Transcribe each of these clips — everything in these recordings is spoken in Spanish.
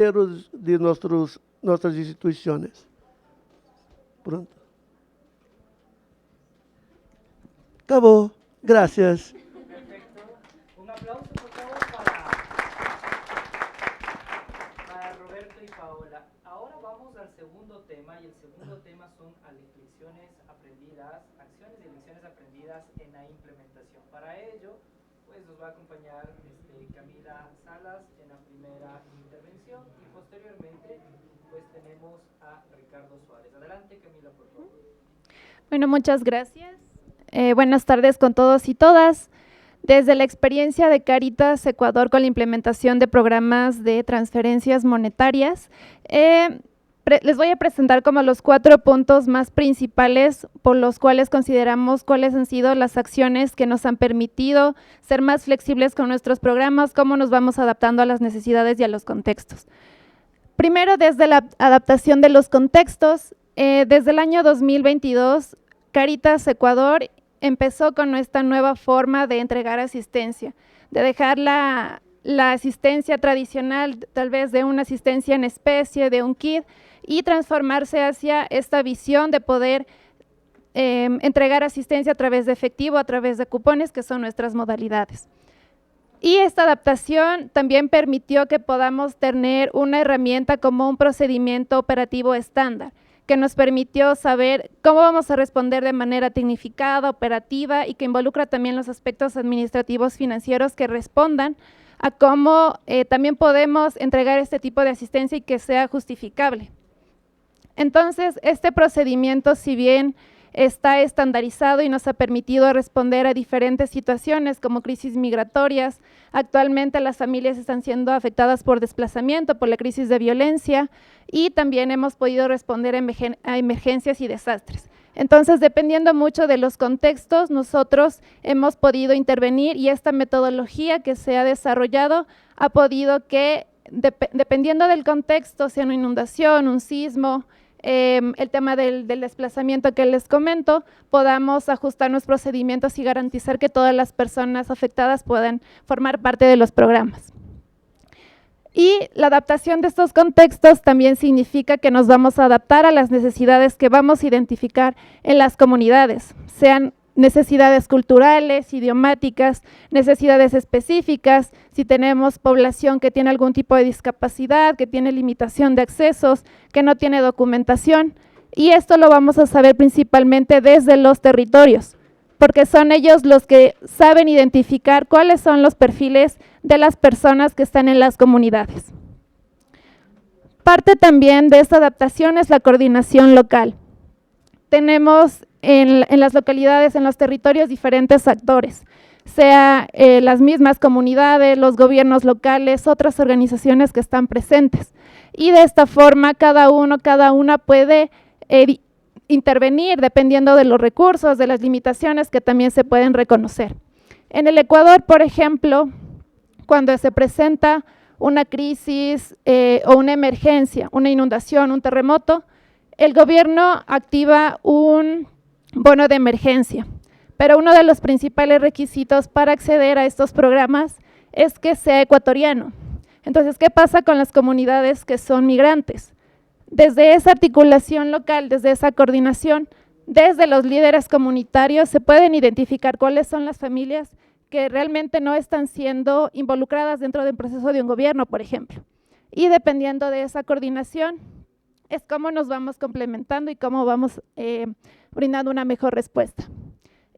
de nuestras instituciones. Pronto. Acabó. Gracias. Perfecto. Un aplauso, por favor, para Roberto y Paola. Ahora vamos al segundo tema, y el segundo tema son lecciones aprendidas, acciones y lecciones aprendidas en la implementación. Para ello, pues nos va a acompañar Camila Salas en la primera intervención, y posteriormente pues tenemos a Ricardo Suárez. Adelante, Camila, por favor. Bueno, muchas gracias. Buenas tardes con todos y todas. Desde la experiencia de Cáritas Ecuador con la implementación de programas de transferencias monetarias, les voy a presentar como los 4 puntos más principales por los cuales consideramos cuáles han sido las acciones que nos han permitido ser más flexibles con nuestros programas, cómo nos vamos adaptando a las necesidades y a los contextos. Primero, desde la adaptación de los contextos, desde el año 2022, Cáritas Ecuador empezó con esta nueva forma de entregar asistencia, de dejar la asistencia tradicional, tal vez de una asistencia en especie, de un kit, y transformarse hacia esta visión de poder entregar asistencia a través de efectivo, a través de cupones, que son nuestras modalidades. Y esta adaptación también permitió que podamos tener una herramienta como un procedimiento operativo estándar, que nos permitió saber cómo vamos a responder de manera tecnificada, operativa, y que involucra también los aspectos administrativos financieros que respondan a cómo también podemos entregar este tipo de asistencia y que sea justificable. Entonces, este procedimiento, si bien está estandarizado y nos ha permitido responder a diferentes situaciones como crisis migratorias, actualmente las familias están siendo afectadas por desplazamiento, por la crisis de violencia, y también hemos podido responder a emergencias y desastres. Entonces, dependiendo mucho de los contextos, nosotros hemos podido intervenir, y esta metodología que se ha desarrollado ha podido que, dependiendo del contexto, sea una inundación, un sismo, el tema del desplazamiento que les comento, podamos ajustar los procedimientos y garantizar que todas las personas afectadas puedan formar parte de los programas. Y la adaptación de estos contextos también significa que nos vamos a adaptar a las necesidades que vamos a identificar en las comunidades, sean necesidades culturales, idiomáticas, necesidades específicas, si tenemos población que tiene algún tipo de discapacidad, que tiene limitación de accesos, que no tiene documentación, y esto lo vamos a saber principalmente desde los territorios, porque son ellos los que saben identificar cuáles son los perfiles de las personas que están en las comunidades. Parte también de esta adaptación es la coordinación local. Tenemos en las localidades, en los territorios, diferentes actores, sea las mismas comunidades, los gobiernos locales, otras organizaciones que están presentes. Y de esta forma, cada una puede intervenir dependiendo de los recursos, de las limitaciones que también se pueden reconocer. En el Ecuador, por ejemplo, cuando se presenta una crisis o una emergencia, una inundación, un terremoto, el gobierno activa un bono de emergencia, pero uno de los principales requisitos para acceder a estos programas es que sea ecuatoriano. Entonces, ¿qué pasa con las comunidades que son migrantes? Desde esa articulación local, desde esa coordinación, desde los líderes comunitarios se pueden identificar cuáles son las familias que realmente no están siendo involucradas dentro del proceso de un gobierno, por ejemplo. Y dependiendo de esa coordinación, es cómo nos vamos complementando y cómo vamos brindando una mejor respuesta.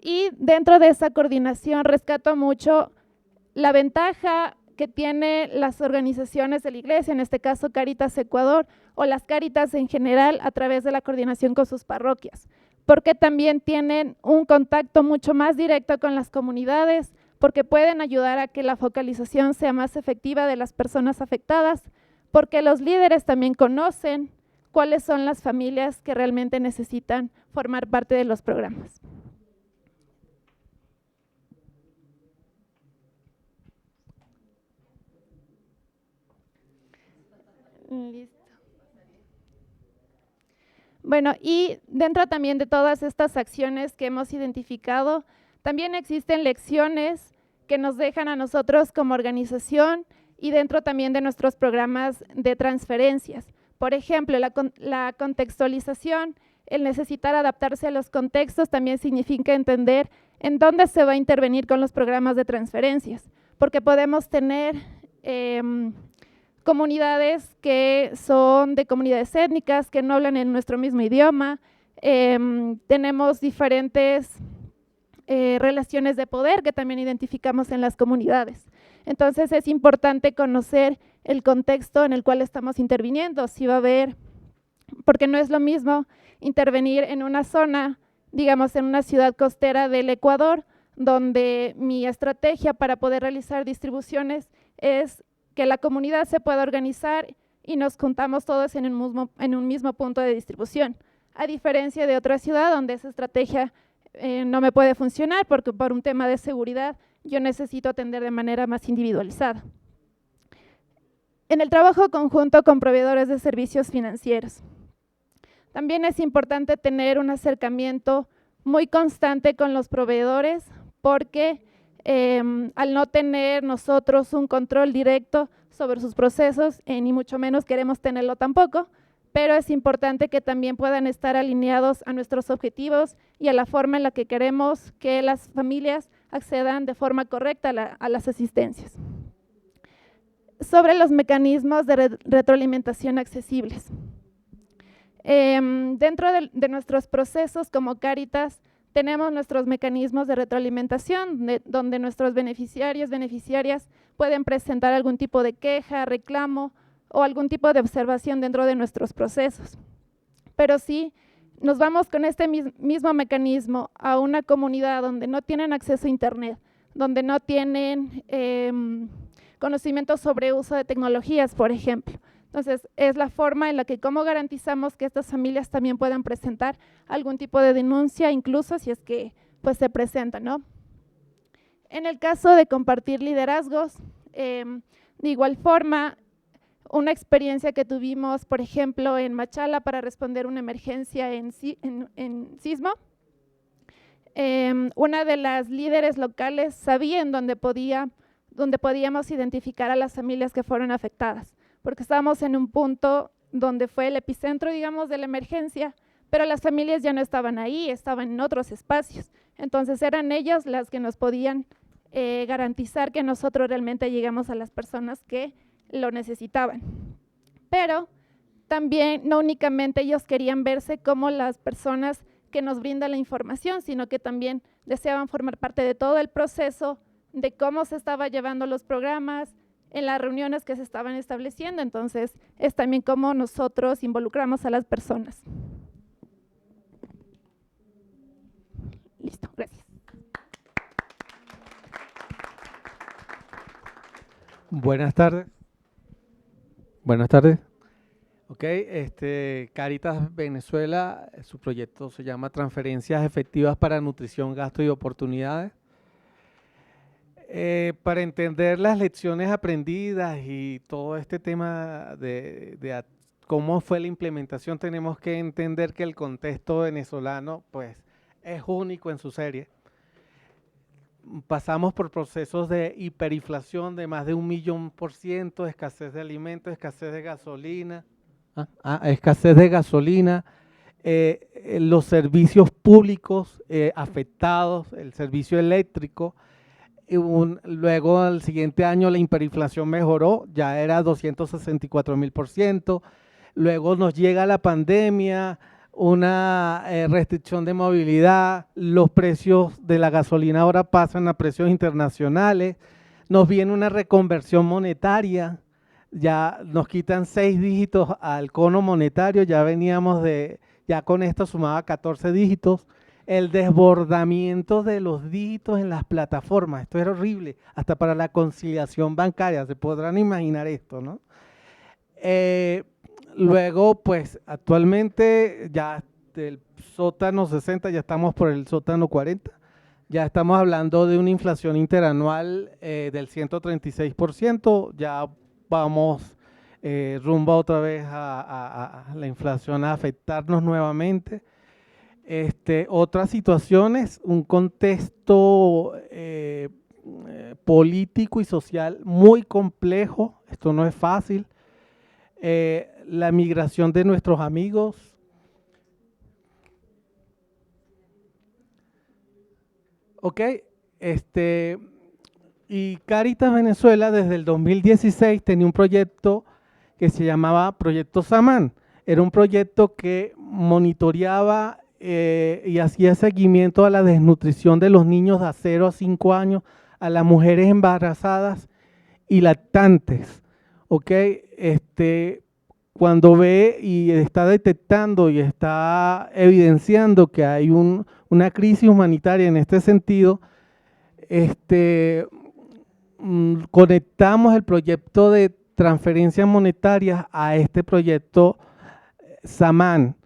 Y dentro de esa coordinación rescato mucho la ventaja que tienen las organizaciones de la iglesia, en este caso Cáritas Ecuador, o las Cáritas en general, a través de la coordinación con sus parroquias, porque también tienen un contacto mucho más directo con las comunidades, porque pueden ayudar a que la focalización sea más efectiva de las personas afectadas, porque los líderes también conocen cuáles son las familias que realmente necesitan formar parte de los programas. Listo. Bueno, y dentro también de todas estas acciones que hemos identificado, también existen lecciones que nos dejan a nosotros como organización y dentro también de nuestros programas de transferencias. Por ejemplo, la contextualización, el necesitar adaptarse a los contextos también significa entender en dónde se va a intervenir con los programas de transferencias, porque podemos tener comunidades que son de comunidades étnicas, que no hablan en nuestro mismo idioma, tenemos diferentes relaciones de poder que también identificamos en las comunidades. Entonces es importante conocer el contexto en el cual estamos interviniendo, si va a haber, porque no es lo mismo intervenir en una zona, digamos en una ciudad costera del Ecuador, donde mi estrategia para poder realizar distribuciones es que la comunidad se pueda organizar y nos juntamos todos en un mismo punto de distribución, a diferencia de otra ciudad donde esa estrategia no me puede funcionar porque por un tema de seguridad yo necesito atender de manera más individualizada. En el trabajo conjunto con proveedores de servicios financieros, también es importante tener un acercamiento muy constante con los proveedores porque al no tener nosotros un control directo sobre sus procesos, ni mucho menos queremos tenerlo tampoco, pero es importante que también puedan estar alineados a nuestros objetivos y a la forma en la que queremos que las familias accedan de forma correcta a las asistencias. Sobre los mecanismos de retroalimentación accesibles. Dentro de nuestros procesos como Cáritas, tenemos nuestros mecanismos de retroalimentación, donde nuestros beneficiarias pueden presentar algún tipo de queja, reclamo o algún tipo de observación dentro de nuestros procesos. Pero si nos vamos con este mismo mecanismo a una comunidad donde no tienen acceso a Internet, donde no tienen conocimiento sobre uso de tecnologías, por ejemplo. Entonces, es la forma en la que cómo garantizamos que estas familias también puedan presentar algún tipo de denuncia, incluso si es que pues, se presenta, ¿no? En el caso de compartir liderazgos, de igual forma, una experiencia que tuvimos, por ejemplo, en Machala para responder una emergencia en sismo, una de las líderes locales sabía en dónde podíamos identificar a las familias que fueron afectadas, porque estábamos en un punto donde fue el epicentro, digamos, de la emergencia, pero las familias ya no estaban ahí, estaban en otros espacios. Entonces eran ellas las que nos podían garantizar que nosotros realmente llegamos a las personas que lo necesitaban. Pero también no únicamente ellos querían verse como las personas que nos brindan la información, sino que también deseaban formar parte de todo el proceso de cómo se estaban llevando los programas, en las reuniones que se estaban estableciendo. Entonces, es también cómo nosotros involucramos a las personas. Listo, gracias. Buenas tardes. Buenas tardes. Ok, Cáritas Venezuela, su proyecto se llama Transferencias Efectivas para Nutrición, Gasto y Oportunidades. Para entender las lecciones aprendidas y todo este tema de cómo fue la implementación, tenemos que entender que el contexto venezolano pues, es único en su serie. Pasamos por procesos de hiperinflación de más de 1.000.000%, escasez de alimentos, escasez de gasolina, los servicios públicos afectados, el servicio eléctrico. Luego, al siguiente año, la hiperinflación mejoró, ya era 264.000%. Luego nos llega la pandemia, una restricción de movilidad, los precios de la gasolina ahora pasan a precios internacionales, nos viene una reconversión monetaria, ya nos quitan 6 dígitos al cono monetario, ya veníamos ya con esto sumaba 14 dígitos, el desbordamiento de los dígitos en las plataformas, esto era horrible, hasta para la conciliación bancaria, se podrán imaginar esto, ¿no? Luego, pues, actualmente ya del sótano 60 ya estamos por el sótano 40, ya estamos hablando de una inflación interanual del 136%, ya vamos rumbo otra vez a la inflación a afectarnos nuevamente. Otras situaciones, un contexto político y social muy complejo. Esto no es fácil. La migración de nuestros amigos. Ok, y Cáritas Venezuela desde el 2016 tenía un proyecto que se llamaba Proyecto Samán. Era un proyecto que monitoreaba y hacía seguimiento a la desnutrición de los niños de 0 a 5 años, a las mujeres embarazadas y lactantes. ¿Ok? Cuando ve y está detectando y está evidenciando que hay una crisis humanitaria en este sentido, conectamos el proyecto de transferencias monetarias a este proyecto Samán.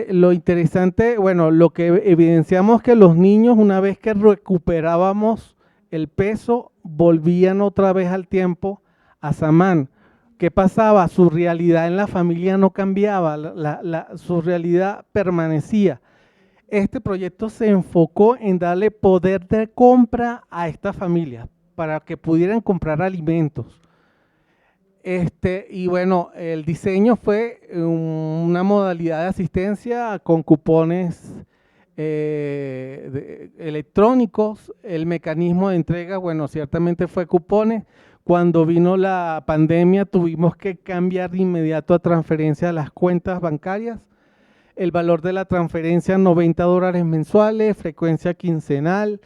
Lo interesante, bueno, lo que evidenciamos que los niños, una vez que recuperábamos el peso, volvían otra vez al tiempo a Samán. ¿Qué pasaba? Su realidad en la familia no cambiaba, su realidad permanecía. Este proyecto se enfocó en darle poder de compra a estas familias para que pudieran comprar alimentos. Y bueno, el diseño fue una modalidad de asistencia con cupones electrónicos. El mecanismo de entrega, bueno, ciertamente fue cupones. Cuando vino la pandemia tuvimos que cambiar de inmediato a transferencia a las cuentas bancarias. El valor de la transferencia, $90 mensuales, frecuencia quincenal.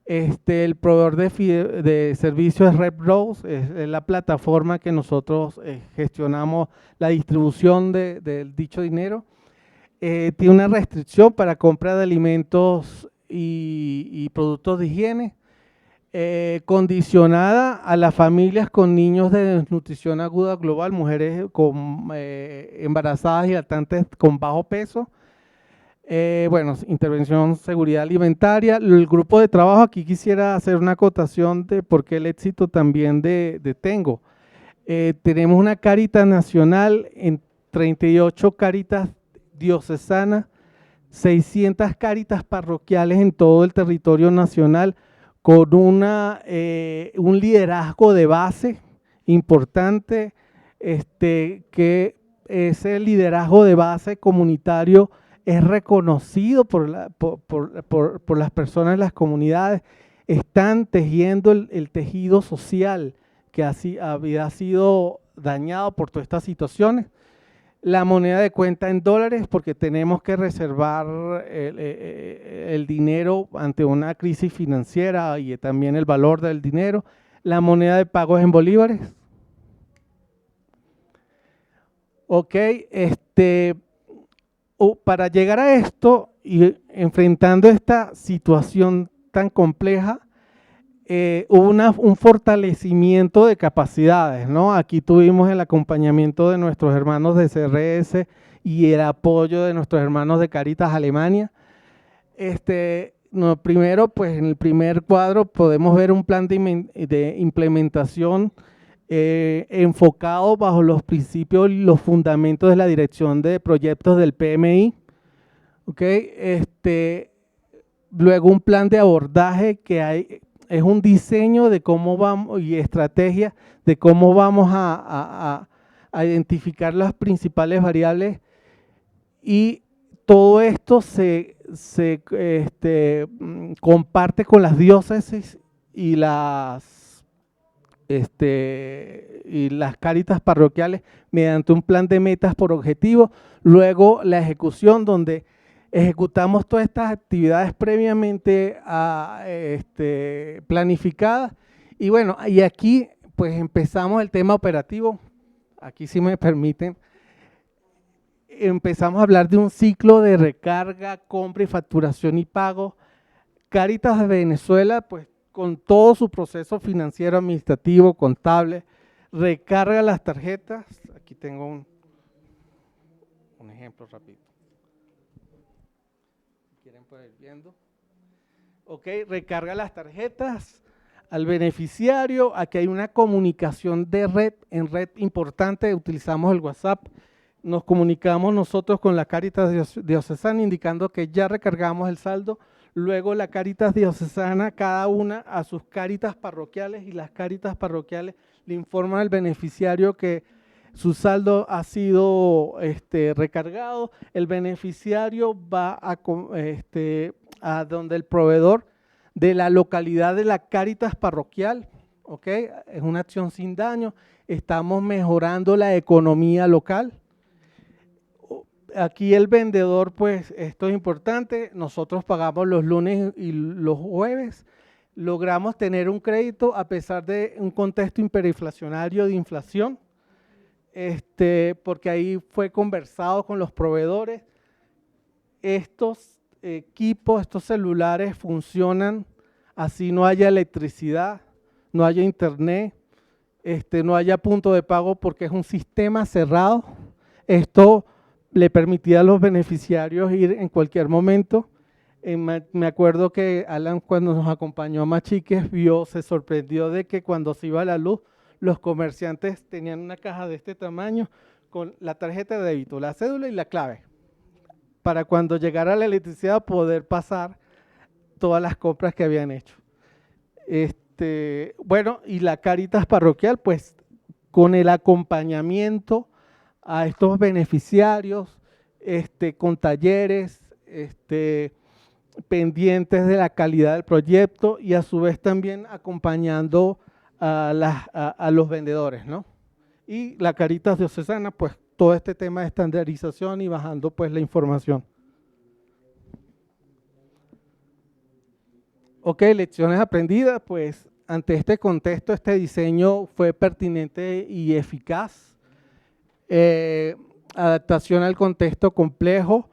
El proveedor de servicios es RedRose, es la plataforma que nosotros gestionamos la distribución de dicho dinero. Tiene una restricción para compra de alimentos y productos de higiene, condicionada a las familias con niños de desnutrición aguda global, mujeres embarazadas y lactantes con bajo peso. Bueno, intervención seguridad alimentaria. El grupo de trabajo, aquí quisiera hacer una acotación de por qué el éxito también de Tengo. Tenemos una Cáritas nacional en 38 Cáritas diocesanas, 600 Cáritas parroquiales en todo el territorio nacional, con un liderazgo de base importante, que ese liderazgo de base comunitario es reconocido por las personas de las comunidades. Están tejiendo el tejido social que había sido dañado por todas estas situaciones. La moneda de cuenta en dólares, porque tenemos que reservar el dinero ante una crisis financiera y también el valor del dinero. La moneda de pago es en bolívares. Ok, para llegar a esto y enfrentando esta situación tan compleja, hubo un fortalecimiento de capacidades, ¿no? Aquí tuvimos el acompañamiento de nuestros hermanos de CRS y el apoyo de nuestros hermanos de Cáritas Alemania. Primero, pues en el primer cuadro podemos ver un plan de implementación enfocado bajo los principios y los fundamentos de la dirección de proyectos del PMI. ¿Okay? Luego un plan de abordaje que es un diseño de cómo vamos y estrategia de cómo vamos a identificar las principales variables, y todo esto se comparte con las diócesis y las cáritas parroquiales mediante un plan de metas por objetivo. Luego la ejecución, donde ejecutamos todas estas actividades previamente planificadas. Y bueno, y aquí pues empezamos el tema operativo. Aquí, si me permiten, empezamos a hablar de un ciclo de recarga, compra y facturación y pago. Cáritas de Venezuela, pues con todo su proceso financiero, administrativo, contable, recarga las tarjetas. Aquí tengo un ejemplo rápido. ¿Quieren poder ir viendo? Ok, recarga las tarjetas al beneficiario. Aquí hay una comunicación en red importante. Utilizamos el WhatsApp. Nos comunicamos nosotros con la Cáritas diocesana indicando que ya recargamos el saldo. Luego la Cáritas Diocesana, cada una a sus Cáritas parroquiales, y las Cáritas parroquiales le informan al beneficiario que su saldo ha sido recargado. El beneficiario va a donde el proveedor de la localidad de la Cáritas parroquial, ¿ok? Es una acción sin daño. Estamos mejorando la economía local. Aquí el vendedor, pues esto es importante, nosotros pagamos los lunes y los jueves, logramos tener un crédito a pesar de un contexto hiperinflacionario de inflación, porque ahí fue conversado con los proveedores. Estos equipos, estos celulares funcionan así no haya electricidad, no haya internet, no haya punto de pago, porque es un sistema cerrado. Esto le permitía a los beneficiarios ir en cualquier momento. Me acuerdo que Alan, cuando nos acompañó a Machiques, se sorprendió de que cuando se iba la luz, los comerciantes tenían una caja de este tamaño con la tarjeta de débito, la cédula y la clave, para cuando llegara la electricidad poder pasar todas las compras que habían hecho. Bueno, y la Cáritas parroquial, pues con el acompañamiento a estos beneficiarios, con talleres, pendientes de la calidad del proyecto, y a su vez también acompañando a los vendedores, ¿no? Y la Cáritas Diocesana, pues todo este tema de estandarización y bajando pues la información. Ok, lecciones aprendidas, pues ante este contexto, este diseño fue pertinente y eficaz. Adaptación al contexto complejo.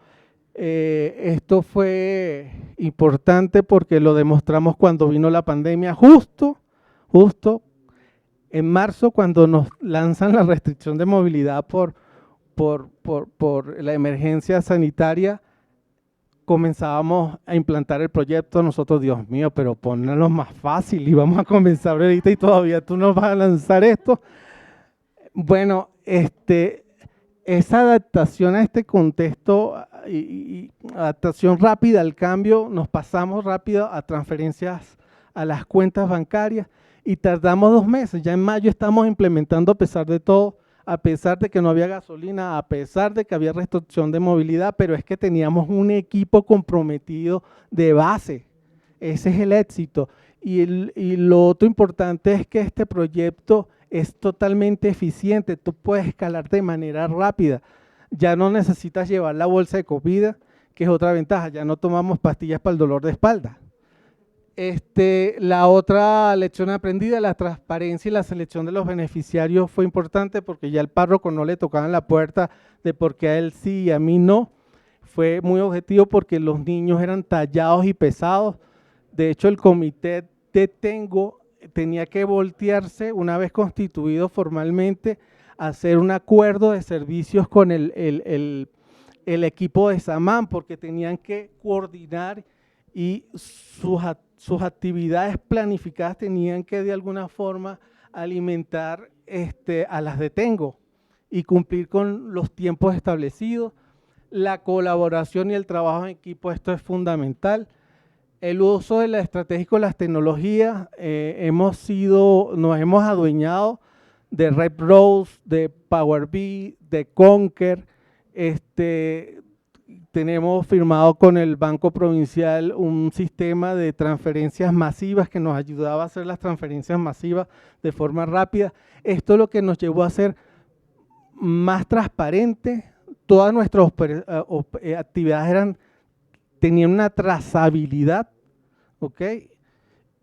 Esto fue importante porque lo demostramos cuando vino la pandemia, justo en marzo, cuando nos lanzan la restricción de movilidad por la emergencia sanitaria. Comenzábamos a implantar el proyecto. Nosotros, Dios mío, pero ponlo más fácil y vamos a comenzar ahorita y todavía tú nos vas a lanzar esto. Bueno, esa adaptación a este contexto y adaptación rápida al cambio, nos pasamos rápido a transferencias a las cuentas bancarias y tardamos 2 meses. Ya en mayo estamos implementando, a pesar de todo, a pesar de que no había gasolina, a pesar de que había restricción de movilidad, pero es que teníamos un equipo comprometido de base. Ese es el éxito. Y lo otro importante es que este proyecto es totalmente eficiente. Tú puedes escalar de manera rápida. Ya no necesitas llevar la bolsa de comida, que es otra ventaja. Ya no tomamos pastillas para el dolor de espalda. La otra lección aprendida, la transparencia y la selección de los beneficiarios fue importante, porque ya al párroco no le tocaban la puerta de por qué a él sí y a mí no. Fue muy objetivo porque los niños eran tallados y pesados. De hecho, el comité de Tengo tenía que voltearse una vez constituido formalmente a hacer un acuerdo de servicios con el equipo de Samán, porque tenían que coordinar y sus actividades planificadas tenían que de alguna forma alimentar a las de Tengo y cumplir con los tiempos establecidos. La colaboración y el trabajo en equipo, esto es fundamental. El uso de la estrategia con las tecnologías, nos hemos adueñado de RedRose, de Power BI, de Conquer. Tenemos firmado con el Banco Provincial un sistema de transferencias masivas que nos ayudaba a hacer las transferencias masivas de forma rápida. Esto es lo que nos llevó a ser más transparente. Todas nuestras actividades tenían una trazabilidad, ¿ok?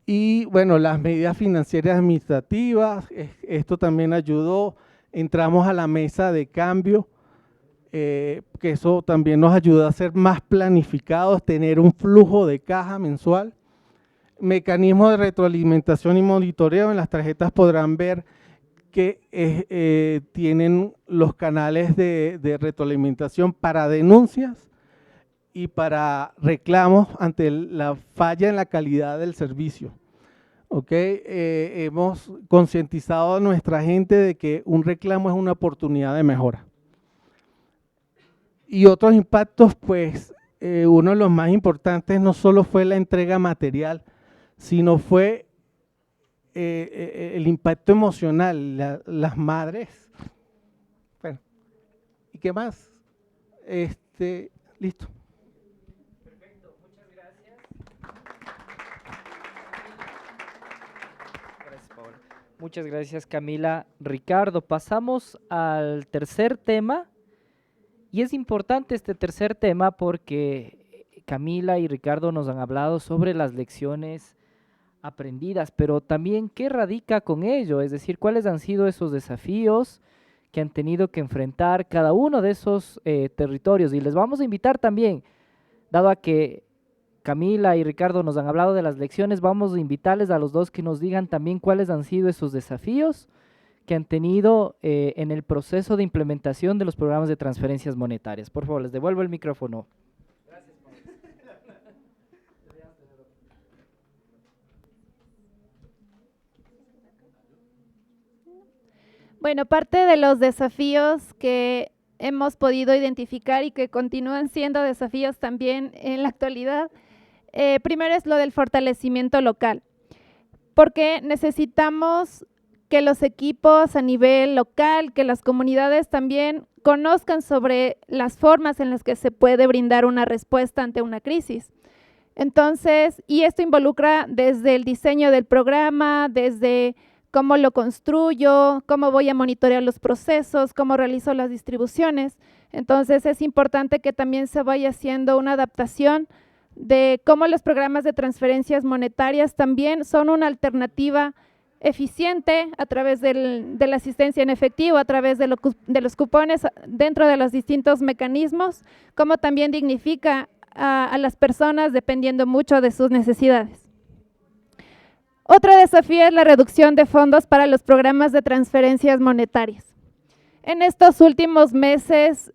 Y bueno, las medidas financieras administrativas, esto también ayudó. Entramos a la mesa de cambio, que eso también nos ayuda a ser más planificados, tener un flujo de caja mensual. Mecanismos de retroalimentación y monitoreo. En las tarjetas podrán ver que tienen los canales de retroalimentación para denuncias y para reclamos ante la falla en la calidad del servicio. ¿Okay? Hemos concientizado a nuestra gente de que un reclamo es una oportunidad de mejora. Y otros impactos, pues, uno de los más importantes no solo fue la entrega material, sino fue el impacto emocional, las madres. Bueno, ¿y qué más? Listo. Perfecto, muchas gracias. Gracias, Paola. Muchas gracias, Camila. Ricardo, pasamos al tercer tema. Y es importante este tercer tema porque Camila y Ricardo nos han hablado sobre las lecciones aprendidas, pero también qué radica con ello, es decir, cuáles han sido esos desafíos que han tenido que enfrentar cada uno de esos territorios. Y les vamos a invitar también, dado a que Camila y Ricardo nos han hablado de las lecciones, vamos a invitarles a los dos que nos digan también cuáles han sido esos desafíos que han tenido en el proceso de implementación de los programas de transferencias monetarias. Por favor, les devuelvo el micrófono. Bueno, parte de los desafíos que hemos podido identificar y que continúan siendo desafíos también en la actualidad, primero es lo del fortalecimiento local, porque necesitamos que los equipos a nivel local, que las comunidades también conozcan sobre las formas en las que se puede brindar una respuesta ante una crisis. Entonces, y esto involucra desde el diseño del programa, desde cómo lo construyo, cómo voy a monitorear los procesos, cómo realizo las distribuciones. Entonces, es importante que también se vaya haciendo una adaptación de cómo los programas de transferencias monetarias también son una alternativa eficiente a través de la asistencia en efectivo, a través de los cupones dentro de los distintos mecanismos, como también dignifica a las personas dependiendo mucho de sus necesidades. Otro desafío es la reducción de fondos para los programas de transferencias monetarias. En estos últimos meses,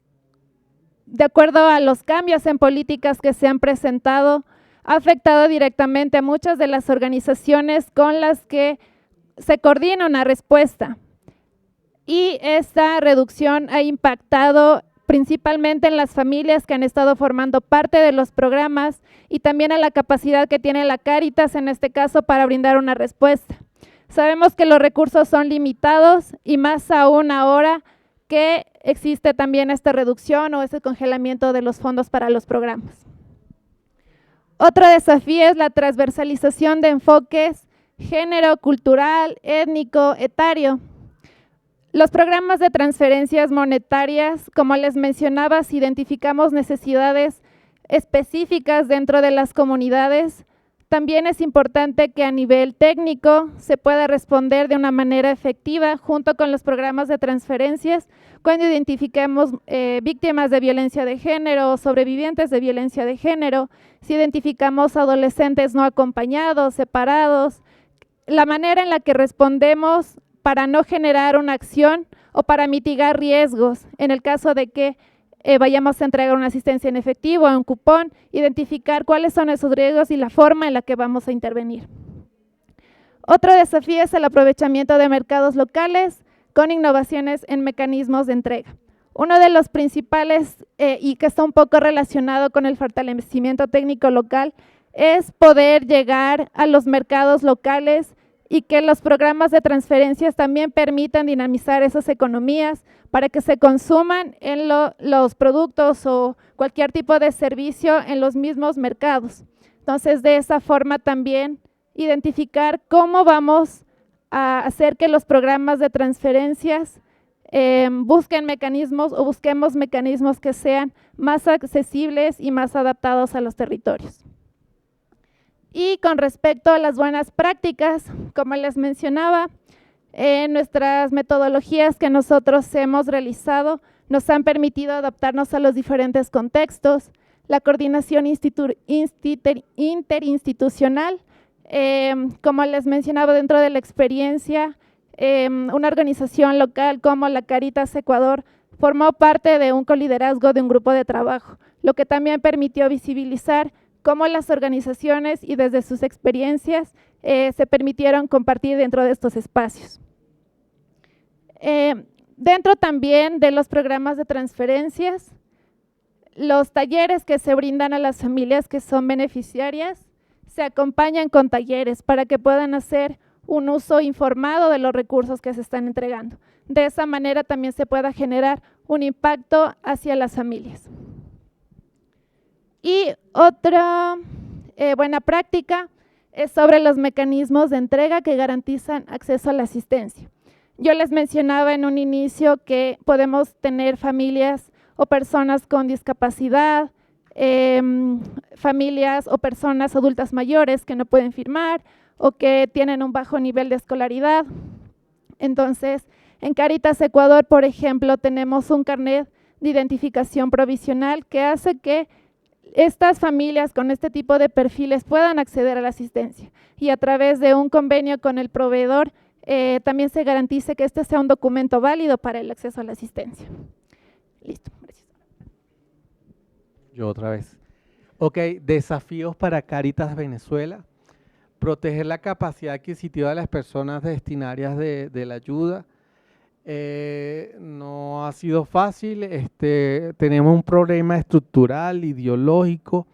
de acuerdo a los cambios en políticas que se han presentado, ha afectado directamente a muchas de las organizaciones con las que se coordina una respuesta. Y esta reducción ha impactado principalmente en las familias que han estado formando parte de los programas y también a la capacidad que tiene la Cáritas en este caso para brindar una respuesta. Sabemos que los recursos son limitados y más aún ahora que existe también esta reducción o ese congelamiento de los fondos para los programas. Otro desafío es la transversalización de enfoques género, cultural, étnico, etario. Los programas de transferencias monetarias, como les mencionaba, si identificamos necesidades específicas dentro de las comunidades, también es importante que a nivel técnico se pueda responder de una manera efectiva junto con los programas de transferencias cuando identifiquemos víctimas de violencia de género o sobrevivientes de violencia de género, si identificamos adolescentes no acompañados, separados, la manera en la que respondemos para no generar una acción o para mitigar riesgos. En el caso de que vayamos a entregar una asistencia en efectivo o un cupón, identificar cuáles son esos riesgos y la forma en la que vamos a intervenir. Otro desafío es el aprovechamiento de mercados locales con innovaciones en mecanismos de entrega. Uno de los principales y que está un poco relacionado con el fortalecimiento técnico local es poder llegar a los mercados locales y que los programas de transferencias también permitan dinamizar esas economías para que se consuman en los productos o cualquier tipo de servicio en los mismos mercados. Entonces, de esa forma también identificar cómo vamos a hacer que los programas de transferencias busquen mecanismos o busquemos mecanismos que sean más accesibles y más adaptados a los territorios. Y con respecto a las buenas prácticas, como les mencionaba, nuestras metodologías que nosotros hemos realizado nos han permitido adaptarnos a los diferentes contextos, la coordinación interinstitucional, como les mencionaba dentro de la experiencia, una organización local como la Cáritas Ecuador formó parte de un coliderazgo de un grupo de trabajo, lo que también permitió visibilizar cómo las organizaciones y desde sus experiencias se permitieron compartir dentro de estos espacios. Dentro también de los programas de transferencias, los talleres que se brindan a las familias que son beneficiarias se acompañan con talleres para que puedan hacer un uso informado de los recursos que se están entregando. De esa manera también se pueda generar un impacto hacia las familias. Y otra buena práctica es sobre los mecanismos de entrega que garantizan acceso a la asistencia. Yo les mencionaba en un inicio que podemos tener familias o personas con discapacidad, familias o personas adultas mayores que no pueden firmar o que tienen un bajo nivel de escolaridad. Entonces, en Cáritas Ecuador, por ejemplo, tenemos un carnet de identificación provisional que hace que estas familias con este tipo de perfiles puedan acceder a la asistencia y a través de un convenio con el proveedor también se garantice que este sea un documento válido para el acceso a la asistencia. Listo, gracias. Yo otra vez. Ok, desafíos para Cáritas Venezuela. Proteger la capacidad adquisitiva de las personas destinarias de la ayuda. No ha sido fácil, tenemos un problema estructural, ideológico,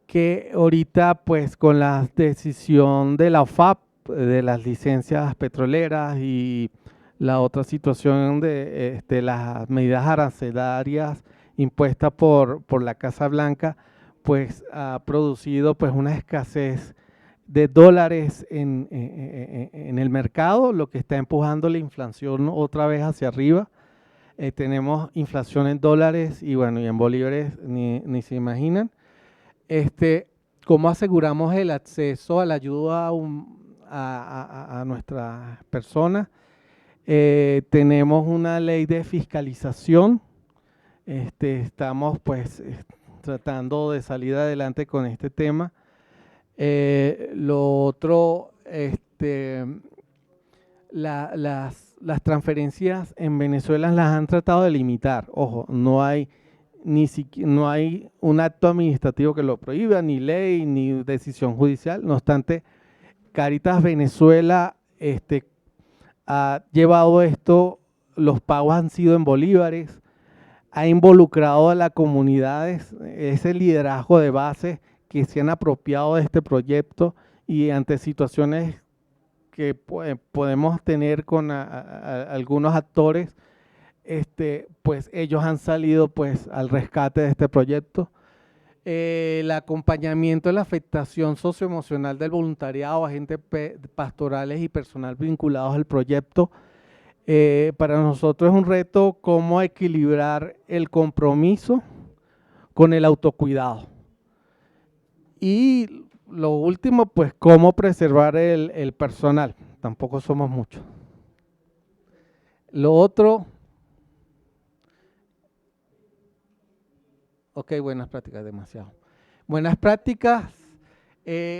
que ahorita pues con la decisión de la OFAP, de las licencias petroleras y la otra situación de las medidas arancelarias impuestas por la Casa Blanca, pues ha producido pues una escasez de dólares en el mercado, lo que está empujando la inflación otra vez hacia arriba. Tenemos inflación en dólares y bueno, y en bolívares ni se imaginan. ¿Cómo aseguramos el acceso a la ayuda a nuestras personas? Tenemos una ley de fiscalización. Estamos pues tratando de salir adelante con este tema. Lo otro, las transferencias en Venezuela las han tratado de limitar. Ojo, no hay un acto administrativo que lo prohíba, ni ley, ni decisión judicial. No obstante, Cáritas Venezuela ha llevado esto, los pagos han sido en bolívares, ha involucrado a las comunidades, ese liderazgo de base que se han apropiado de este proyecto y ante situaciones que podemos tener con algunos actores, pues ellos han salido pues al rescate de este proyecto. El acompañamiento de la afectación socioemocional del voluntariado, agentes pastorales y personal vinculados al proyecto. Para nosotros es un reto cómo equilibrar el compromiso con el autocuidado. Y lo último, pues, cómo preservar el personal. Tampoco somos muchos. Lo otro, ok, buenas prácticas, demasiado. Buenas prácticas,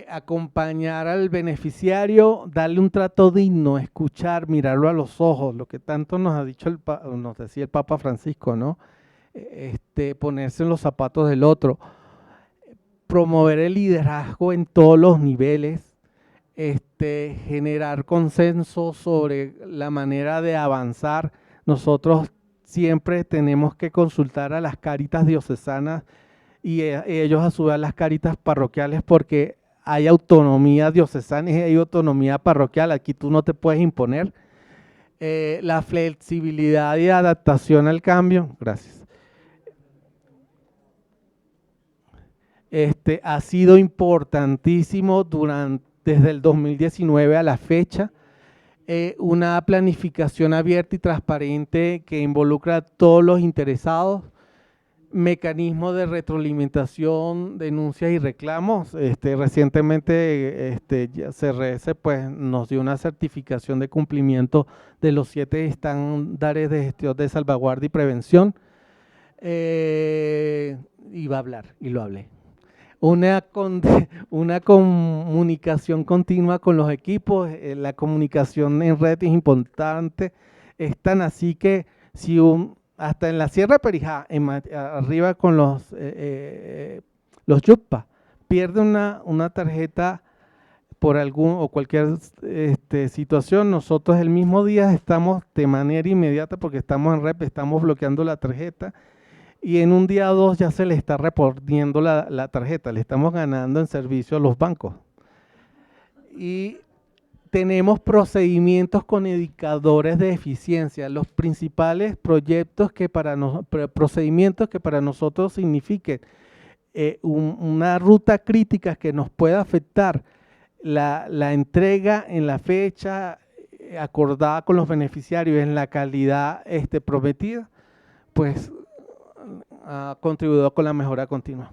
acompañar al beneficiario, darle un trato digno, escuchar, mirarlo a los ojos, lo que tanto nos ha dicho nos decía el Papa Francisco, ¿no? Ponerse en los zapatos del otro. Promover el liderazgo en todos los niveles, generar consenso sobre la manera de avanzar. Nosotros siempre tenemos que consultar a las Cáritas diocesanas y ellos a su vez a las Cáritas parroquiales porque hay autonomía diocesana y hay autonomía parroquial. Aquí tú no te puedes imponer. La flexibilidad y adaptación al cambio. Gracias. Ha sido importantísimo desde el 2019 a la fecha, una planificación abierta y transparente que involucra a todos los interesados, mecanismos de retroalimentación, denuncias y reclamos. Recientemente CRS pues, nos dio una certificación de cumplimiento de los 7 estándares de gestión de salvaguardia y prevención. Iba a hablar y lo hablé. Una comunicación continua con los equipos, la comunicación en red es importante, es tan así que si hasta en la Sierra de Perijá, arriba con los yupa, pierde una tarjeta por o cualquier situación, nosotros el mismo día estamos de manera inmediata porque estamos en red, estamos bloqueando la tarjeta y en un día o dos ya se le está reponiendo la tarjeta, le estamos ganando en servicio a los bancos. Y tenemos procedimientos con indicadores de eficiencia, los principales procedimientos que para nosotros signifiquen una ruta crítica que nos pueda afectar la entrega en la fecha acordada con los beneficiarios en la calidad prometida, pues ha contribuido con la mejora continua.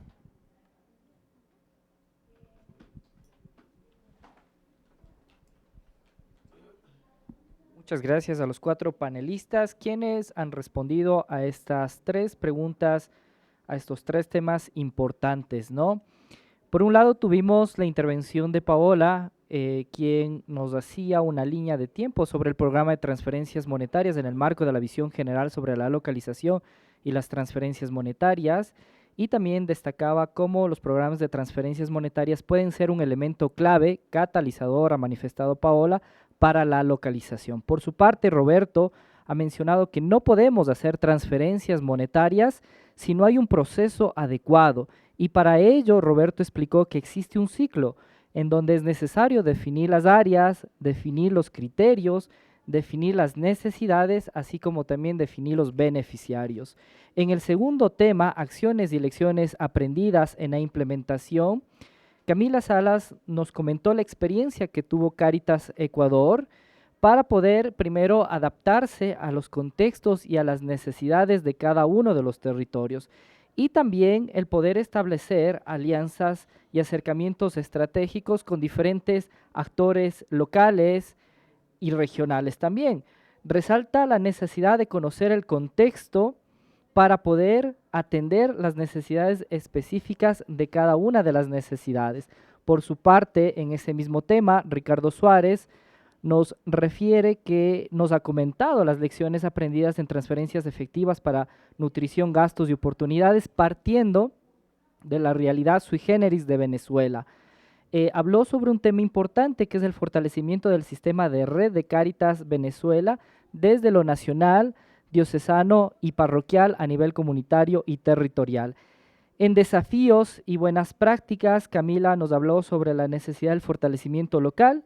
Muchas gracias a los 4 panelistas, quienes han respondido a estas 3 preguntas, a estos 3 temas importantes, ¿no? Por un lado tuvimos la intervención de Paola, quien nos hacía una línea de tiempo sobre el programa de transferencias monetarias en el marco de la visión general sobre la localización y las transferencias monetarias, y también destacaba cómo los programas de transferencias monetarias pueden ser un elemento clave, catalizador, ha manifestado Paola, para la localización. Por su parte, Roberto ha mencionado que no podemos hacer transferencias monetarias si no hay un proceso adecuado, y para ello Roberto explicó que existe un ciclo en donde es necesario definir las áreas, definir los criterios, definir las necesidades, así como también definir los beneficiarios. En el segundo tema, acciones y lecciones aprendidas en la implementación, Camila Salas nos comentó la experiencia que tuvo Cáritas Ecuador para poder primero adaptarse a los contextos y a las necesidades de cada uno de los territorios, y también el poder establecer alianzas y acercamientos estratégicos con diferentes actores locales y regionales también. Resalta la necesidad de conocer el contexto para poder atender las necesidades específicas de cada una de las necesidades. Por su parte, en ese mismo tema, Ricardo Suárez nos refiere que nos ha comentado las lecciones aprendidas en transferencias efectivas para nutrición, gastos y oportunidades, partiendo de la realidad sui generis de Venezuela. Habló sobre un tema importante que es el fortalecimiento del sistema de red de Cáritas Venezuela desde lo nacional, diocesano y parroquial a nivel comunitario y territorial. En desafíos y buenas prácticas, Camila nos habló sobre la necesidad del fortalecimiento local,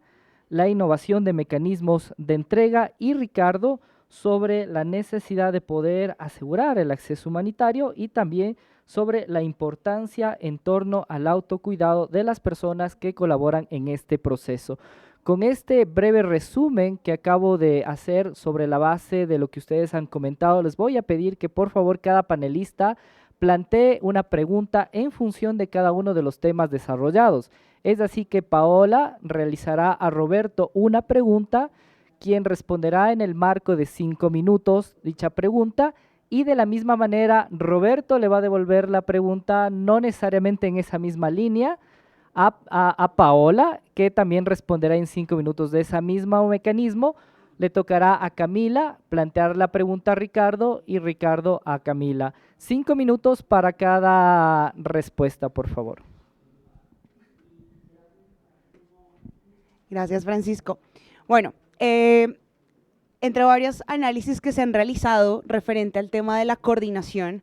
la innovación de mecanismos de entrega, y Ricardo sobre la necesidad de poder asegurar el acceso humanitario y también sobre la importancia en torno al autocuidado de las personas que colaboran en este proceso. Con este breve resumen que acabo de hacer sobre la base de lo que ustedes han comentado, les voy a pedir que por favor cada panelista plantee una pregunta en función de cada uno de los temas desarrollados. Es así que Paola realizará a Roberto una pregunta, quien responderá en el marco de 5 minutos dicha pregunta, y de la misma manera Roberto le va a devolver la pregunta no necesariamente en esa misma línea a Paola, que también responderá en 5 minutos. De ese mismo mecanismo le tocará a Camila plantear la pregunta a Ricardo y Ricardo a Camila. 5 minutos para cada respuesta, por favor. Gracias, Francisco. Bueno, entre varios análisis que se han realizado referente al tema de la coordinación,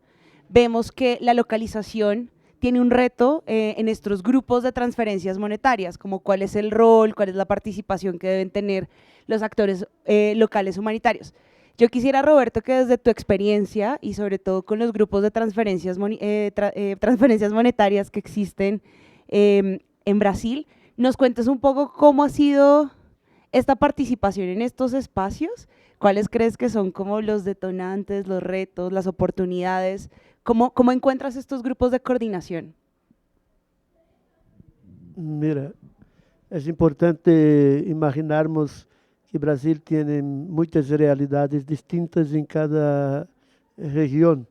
vemos que la localización tiene un reto en estos grupos de transferencias monetarias, como cuál es el rol, cuál es la participación que deben tener los actores locales humanitarios. Yo quisiera, Roberto, que desde tu experiencia y sobre todo con los grupos de transferencias monetarias que existen en Brasil, nos cuentes un poco cómo ha sido esta participación en estos espacios, cuáles crees que son como los detonantes, los retos, las oportunidades, cómo encuentras estos grupos de coordinación. Mira, es importante imaginarmos que Brasil tiene muchas realidades distintas en cada región.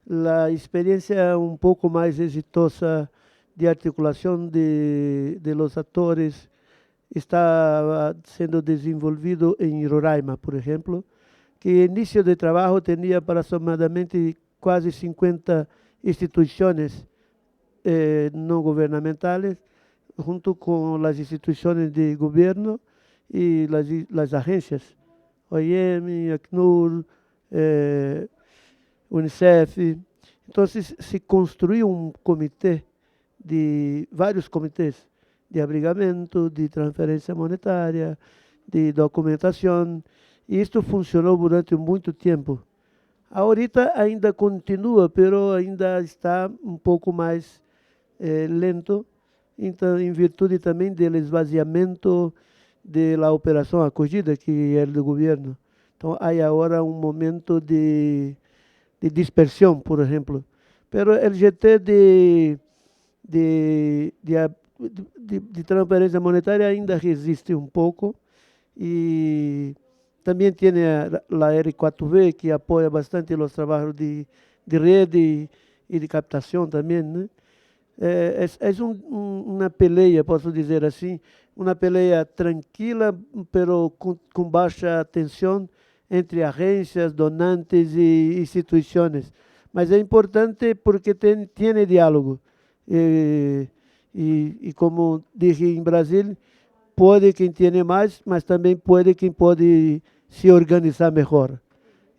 La experiencia un poco más exitosa de articulación de los actores está siendo desenvolvido en Roraima, por ejemplo, que inicio de trabajo tenía aproximadamente casi 50 instituciones no gubernamentales, junto con las instituciones de gobierno y las agencias, OIM, ACNUR, Unicef. Então, se construiu um comitê, vários comitês, de abrigamento, de transferência monetária, de documentação, e isto funcionou durante muito tempo. Ahorita ainda continua, pero ainda está um pouco mais lento, então, em virtude também do esvaziamento da operação acolhida, que é do governo. Então, há agora um momento de dispersão, por exemplo. Pero o GT de transferência monetária ainda resiste um pouco, e também tem a R4V, que apoia bastante os trabalhos de rede e de captação também, né? É uma peleia, posso dizer assim, uma peleia tranquila, pero com baixa tensão entre agências, donantes e instituições. Mas é importante porque tem diálogo. E como disse em Brasil, pode quem tem mais, mas também pode quem pode se organizar melhor.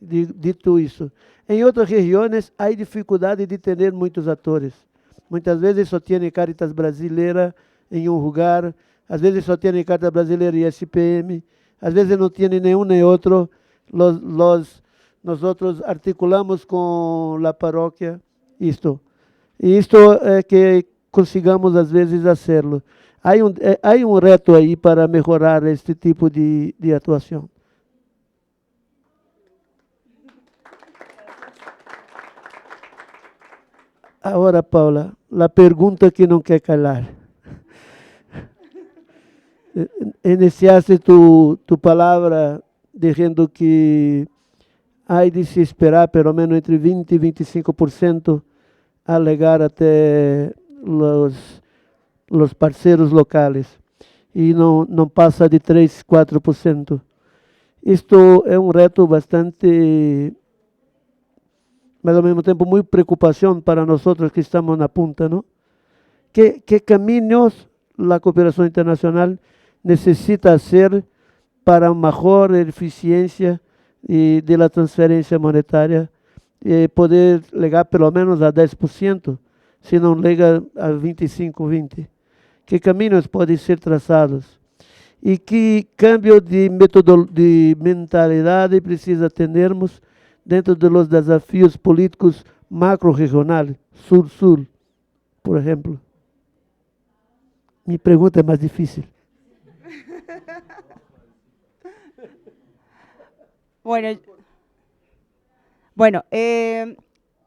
Dito isso. Em outras regiões, há dificuldade de ter muitos atores. Muitas vezes só tem Caritas Brasileira em um lugar, às vezes só tem Caritas Brasileira e SPM, às vezes não tem nenhum nem outro. Nós articulamos com a paróquia isto. E isto é que consigamos, às vezes, fazê-lo. Há um reto aí para melhorar este tipo de atuação. Agora, Paula, a pergunta que não quer calar. Iniciaste tu palavra dizendo que há de se esperar pelo menos entre 20% e 25% a legar até os parceiros locais, e não passa de 3%, 4%. Isto é um reto bastante, mas ao mesmo tempo muito preocupação para nós que estamos na punta, não? Que caminhos a cooperação internacional necessita fazer para maior eficiência de la transferência monetária, poder legar pelo menos a 10%, se não lega a 25%, 20%. Que caminhos podem ser traçados? E que cambio de mentalidade precisa termos dentro dos desafios políticos macro-regionais, sul-sul, por exemplo? Minha pergunta é mais difícil. Bueno,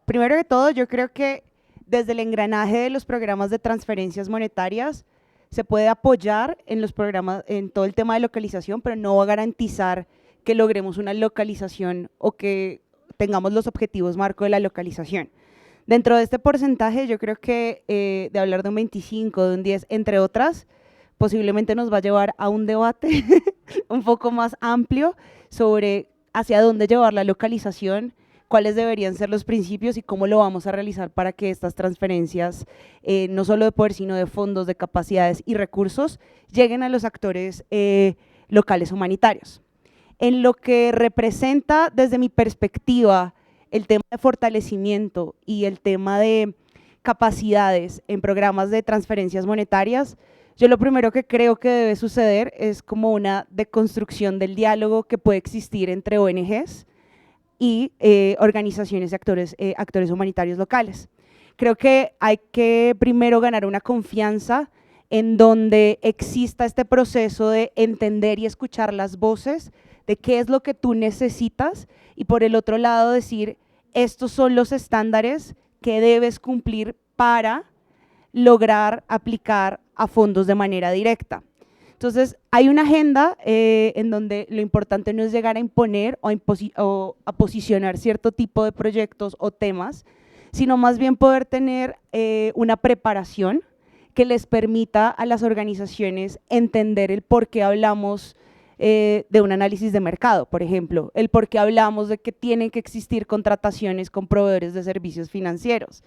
primero que todo, yo creo que desde el engranaje de los programas de transferencias monetarias se puede apoyar en los programas, en todo el tema de localización, pero no va a garantizar que logremos una localización o que tengamos los objetivos marco de la localización. Dentro de este porcentaje, yo creo que de hablar de un 25, de un 10, entre otras, posiblemente nos va a llevar a un debate un poco más amplio sobre hacia dónde llevar la localización, cuáles deberían ser los principios y cómo lo vamos a realizar para que estas transferencias, no solo de poder, sino de fondos, de capacidades y recursos, lleguen a los actores locales humanitarios. En lo que representa, desde mi perspectiva, el tema de fortalecimiento y el tema de capacidades en programas de transferencias monetarias, yo lo primero que creo que debe suceder es como una deconstrucción del diálogo que puede existir entre ONGs y organizaciones y actores humanitarios locales. Creo que hay que primero ganar una confianza en donde exista este proceso de entender y escuchar las voces de qué es lo que tú necesitas, y por el otro lado decir, estos son los estándares que debes cumplir para lograr aplicar a fondos de manera directa. Entonces, hay una agenda en donde lo importante no es llegar a imponer o a posicionar cierto tipo de proyectos o temas, sino más bien poder tener una preparación que les permita a las organizaciones entender el por qué hablamos de un análisis de mercado, por ejemplo, el por qué hablamos de que tienen que existir contrataciones con proveedores de servicios financieros,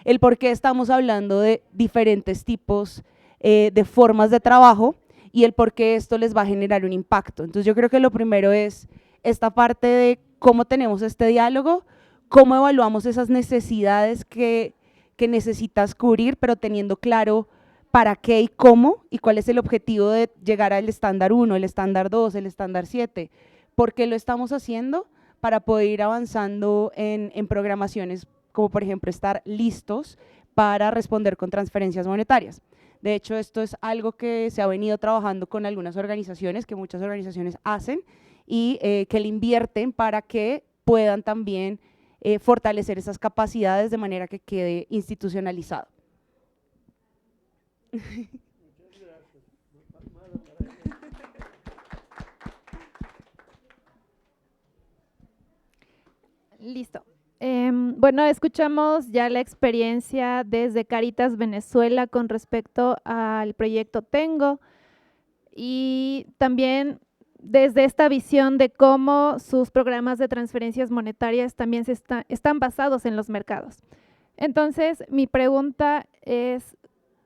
el por qué estamos hablando de diferentes tipos de formas de trabajo y el por qué esto les va a generar un impacto. Entonces yo creo que lo primero es esta parte de cómo tenemos este diálogo, cómo evaluamos esas necesidades que necesitas cubrir, pero teniendo claro para qué y cómo, y cuál es el objetivo de llegar al estándar 1, el estándar 2, el estándar 7. ¿Por qué lo estamos haciendo? Para poder ir avanzando en programaciones, como por ejemplo estar listos para responder con transferencias monetarias. De hecho, esto es algo que se ha venido trabajando con algunas organizaciones, que muchas organizaciones hacen y que le invierten para que puedan también fortalecer esas capacidades de manera que quede institucionalizado. Listo. Bueno, escuchamos ya la experiencia desde Cáritas Venezuela con respecto al proyecto Tengo y también desde esta visión de cómo sus programas de transferencias monetarias también están basados en los mercados. Entonces, mi pregunta es,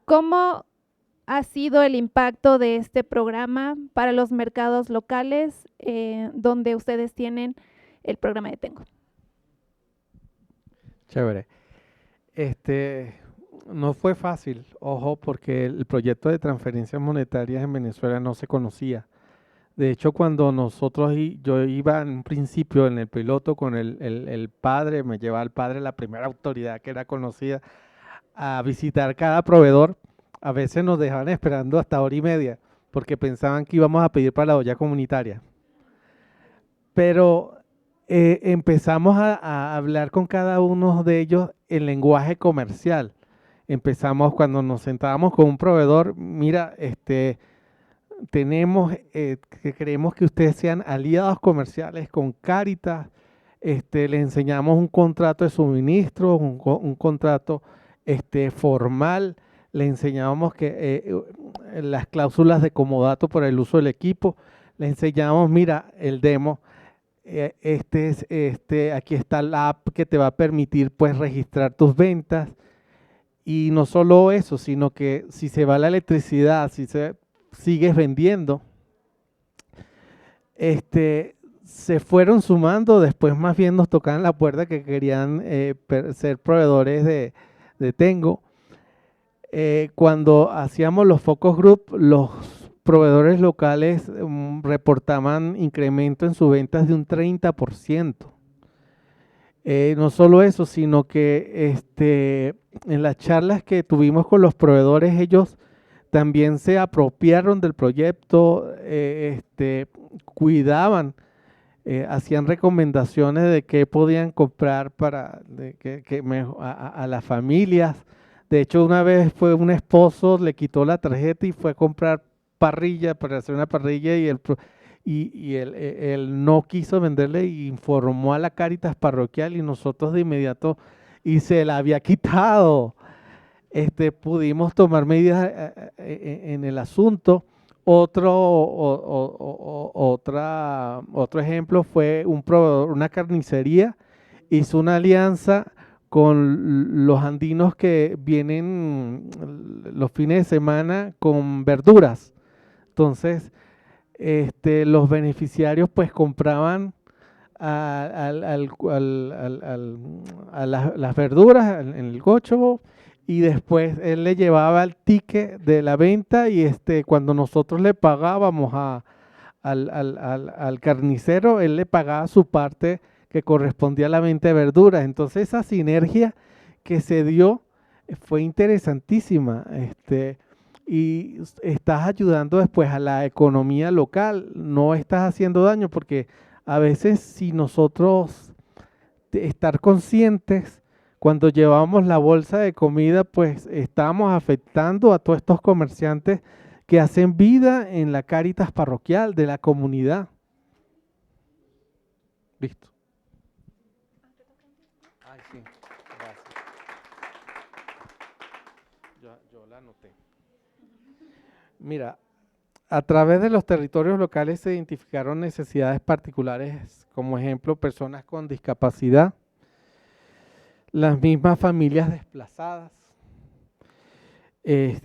¿cómo ha sido el impacto de este programa para los mercados locales donde ustedes tienen el programa de Tengo? Chévere. No fue fácil, ojo, porque el proyecto de transferencias monetarias en Venezuela no se conocía. De hecho, cuando yo iba en un principio en el piloto con el padre, me llevaba el padre, la primera autoridad que era conocida, a visitar cada proveedor. A veces nos dejaban esperando hasta 1:30 porque pensaban que íbamos a pedir para la olla comunitaria. Pero empezamos a hablar con cada uno de ellos en lenguaje comercial. Empezamos cuando nos sentábamos con un proveedor, mira, que queremos que ustedes sean aliados comerciales con Cáritas, les enseñamos un contrato de suministro, un contrato formal, le enseñábamos que las cláusulas de comodato por el uso del equipo, le enseñamos, mira, el demo, aquí está la app que te va a permitir pues registrar tus ventas, y no solo eso, sino que si se va la electricidad, si sigues vendiendo, se fueron sumando, después más bien nos tocaban la puerta que querían ser proveedores de Tengo. Cuando hacíamos los focus group, los proveedores locales reportaban incremento en sus ventas de un 30%. No solo eso, sino que en las charlas que tuvimos con los proveedores, ellos también se apropiaron del proyecto, cuidaban, hacían recomendaciones de qué podían comprar para a las familias. De hecho, una vez fue un esposo, le quitó la tarjeta y fue a comprar parrilla para hacer una parrilla y él no quiso venderle y informó a la Cáritas parroquial y nosotros de inmediato, y se la había quitado. Pudimos tomar medidas en el asunto. Otro ejemplo fue un proveedor, una carnicería, hizo una alianza con los andinos que vienen los fines de semana con verduras. Entonces, los beneficiarios pues compraban a las verduras en el gocho, y después él le llevaba el ticket de la venta, y cuando nosotros le pagábamos al carnicero, él le pagaba su parte que correspondía a la venta de verduras. Entonces esa sinergia que se dio fue interesantísima, y estás ayudando después a la economía local, no estás haciendo daño, porque a veces si nosotros estar conscientes, cuando llevamos la bolsa de comida, pues estamos afectando a todos estos comerciantes que hacen vida en la Cáritas parroquial de la comunidad. Listo. Ay, sí, gracias. Yo la anoté. Mira, a través de los territorios locales se identificaron necesidades particulares, como ejemplo, personas con discapacidad, las mismas familias desplazadas.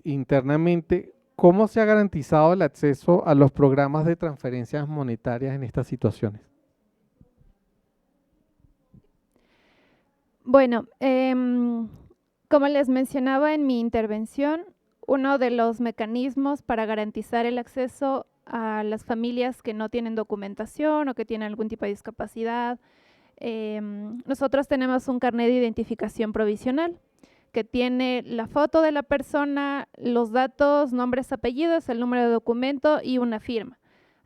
Internamente, ¿cómo se ha garantizado el acceso a los programas de transferencias monetarias en estas situaciones? Bueno, como les mencionaba en mi intervención, uno de los mecanismos para garantizar el acceso a las familias que no tienen documentación o que tienen algún tipo de discapacidad, nosotros tenemos un carnet de identificación provisional que tiene la foto de la persona, los datos, nombres, apellidos, el número de documento y una firma.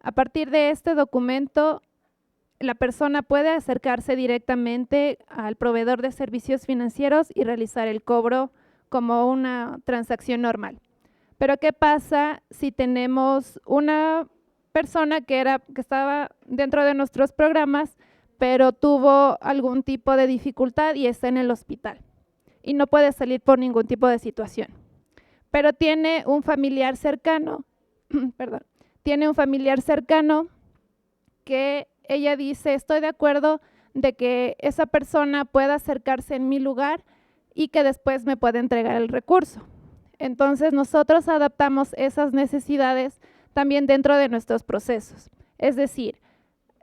A partir de este documento, la persona puede acercarse directamente al proveedor de servicios financieros y realizar el cobro como una transacción normal. Pero ¿qué pasa si tenemos una persona que estaba dentro de nuestros programas, pero tuvo algún tipo de dificultad y está en el hospital y no puede salir por ningún tipo de situación, pero tiene un familiar cercano, tiene un familiar cercano que ella dice, estoy de acuerdo de que esa persona pueda acercarse en mi lugar y que después me pueda entregar el recurso. Entonces nosotros adaptamos esas necesidades también dentro de nuestros procesos. Es decir,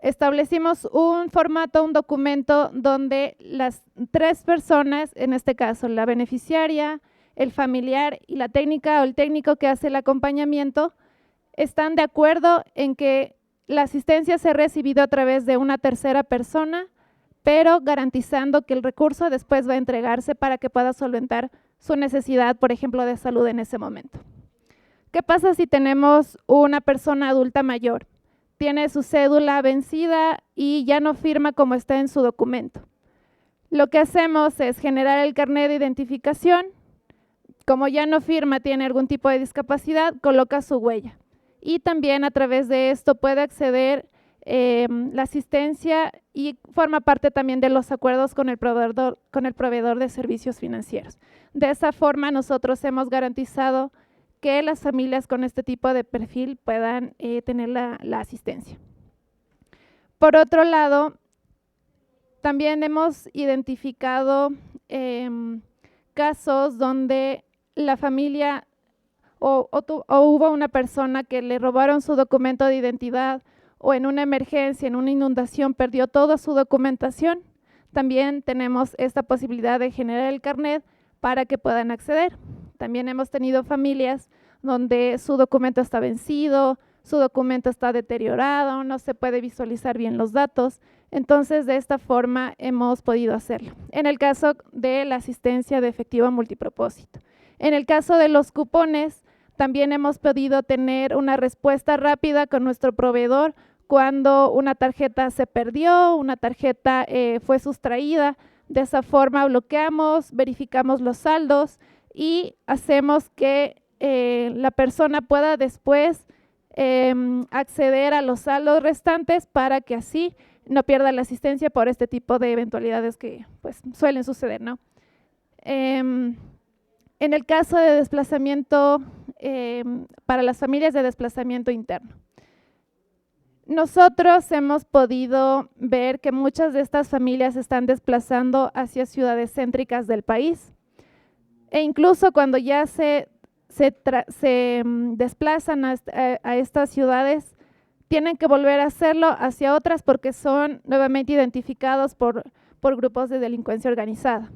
establecimos un formato, un documento donde las 3 personas, en este caso la beneficiaria, el familiar y la técnica o el técnico que hace el acompañamiento, están de acuerdo en que la asistencia se ha recibido a través de una tercera persona, pero garantizando que el recurso después va a entregarse para que pueda solventar su necesidad, por ejemplo, de salud en ese momento. ¿Qué pasa si tenemos una persona adulta mayor? Tiene su cédula vencida y ya no firma como está en su documento. Lo que hacemos es generar el carnet de identificación. Como ya no firma, tiene algún tipo de discapacidad, coloca su huella. Y también a través de esto puede acceder la asistencia y forma parte también de los acuerdos con el proveedor de servicios financieros. De esa forma nosotros hemos garantizado que las familias con este tipo de perfil puedan tener la asistencia. Por otro lado, también hemos identificado casos donde la familia o hubo una persona que le robaron su documento de identidad o en una emergencia, en una inundación, perdió toda su documentación. También tenemos esta posibilidad de generar el carnet para que puedan acceder. También hemos tenido familias donde su documento está vencido, su documento está deteriorado, no se puede visualizar bien los datos. Entonces, de esta forma hemos podido hacerlo. En el caso de la asistencia de efectivo multipropósito. En el caso de los cupones, también hemos podido tener una respuesta rápida con nuestro proveedor cuando una tarjeta se perdió, una tarjeta fue sustraída. De esa forma bloqueamos, verificamos los saldos y hacemos que la persona pueda después acceder a los saldos restantes para que así no pierda la asistencia por este tipo de eventualidades que pues, suelen suceder, ¿no? En el caso de desplazamiento, para las familias de desplazamiento interno, nosotros hemos podido ver que muchas de estas familias se están desplazando hacia ciudades céntricas del país e incluso cuando ya se desplazan a estas ciudades, tienen que volver a hacerlo hacia otras porque son nuevamente identificados por grupos de delincuencia organizada.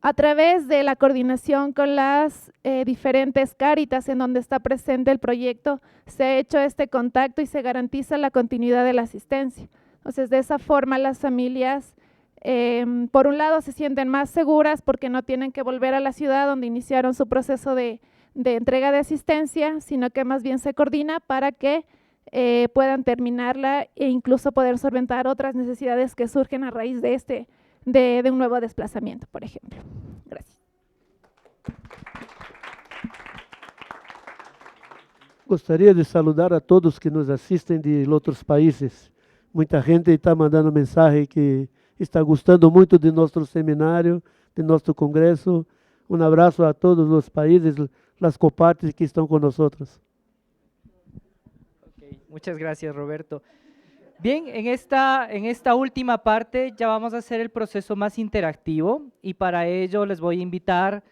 A través de la coordinación con las diferentes Cáritas en donde está presente el proyecto, se ha hecho este contacto y se garantiza la continuidad de la asistencia. Entonces, de esa forma las familias, por un lado, se sienten más seguras porque no tienen que volver a la ciudad donde iniciaron su proceso de entrega de asistencia, sino que más bien se coordina para que puedan terminarla e incluso poder solventar otras necesidades que surgen a raíz de de un nuevo desplazamiento, por ejemplo. Gracias. Gostaria de saludar a todos que nos assistem de outros países. Muita gente está mandando mensagem que está gostando muito de nosso seminário, de nosso congresso. Um abraço a todos os países, as copartes que estão com nós. Okay, muchas gracias, Roberto. Bien, en esta última parte ya vamos a hacer el proceso más interactivo y para ello les voy a invitar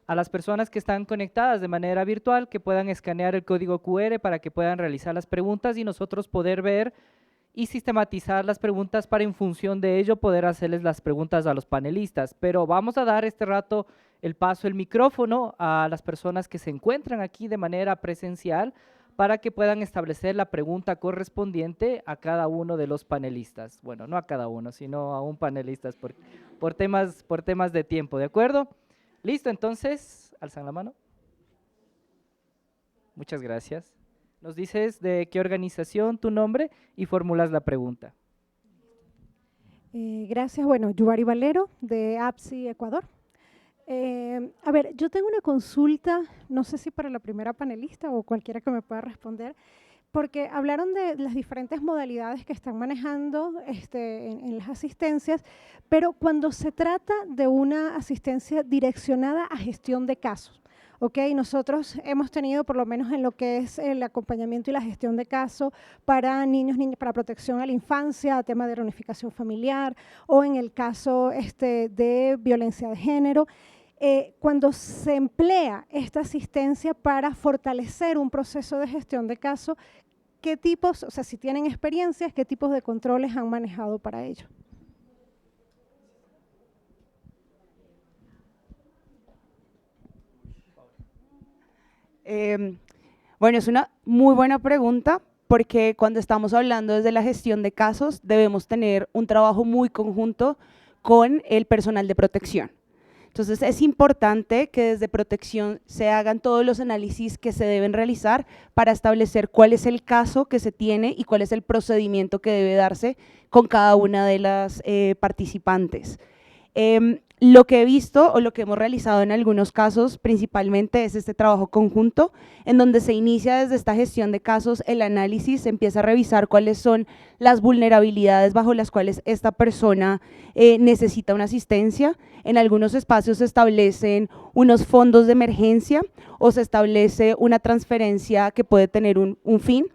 a las personas que están conectadas de manera virtual que puedan escanear el código QR para que puedan realizar las preguntas y nosotros poder ver y sistematizar las preguntas para en función de ello poder hacerles las preguntas a los panelistas. Pero vamos a dar este rato el paso, el micrófono a las personas que se encuentran aquí de manera presencial para que puedan establecer la pregunta correspondiente a cada uno de los panelistas. Bueno, no a cada uno, sino a un panelista por temas de tiempo, ¿de acuerdo? Listo, entonces, alzan la mano. Muchas gracias. Nos dices de qué organización, tu nombre y formulas la pregunta. Gracias. Bueno, Yuvari Valero, de APSI Ecuador. A ver, yo tengo una consulta, no sé si para la primera panelista o cualquiera que me pueda responder, porque hablaron de las diferentes modalidades que están manejando en las asistencias, pero cuando se trata de una asistencia direccionada a gestión de casos, ¿ok? Nosotros hemos tenido, por lo menos en lo que es el acompañamiento y la gestión de casos para niños, para protección a la infancia, tema de reunificación familiar, o en el caso de violencia de género, cuando se emplea esta asistencia para fortalecer un proceso de gestión de casos, ¿qué tipos, o sea, si tienen experiencias, qué tipos de controles han manejado para ello? Bueno, es una muy buena pregunta porque cuando estamos hablando desde la gestión de casos debemos tener un trabajo muy conjunto con el personal de protección. Entonces es importante que desde protección se hagan todos los análisis que se deben realizar para establecer cuál es el caso que se tiene y cuál es el procedimiento que debe darse con cada una de las participantes. Lo que he visto o lo que hemos realizado en algunos casos principalmente es este trabajo conjunto en donde se inicia desde esta gestión de casos el análisis, se empieza a revisar cuáles son las vulnerabilidades bajo las cuales esta persona necesita una asistencia. En algunos espacios se establecen unos fondos de emergencia o se establece una transferencia que puede tener un fin.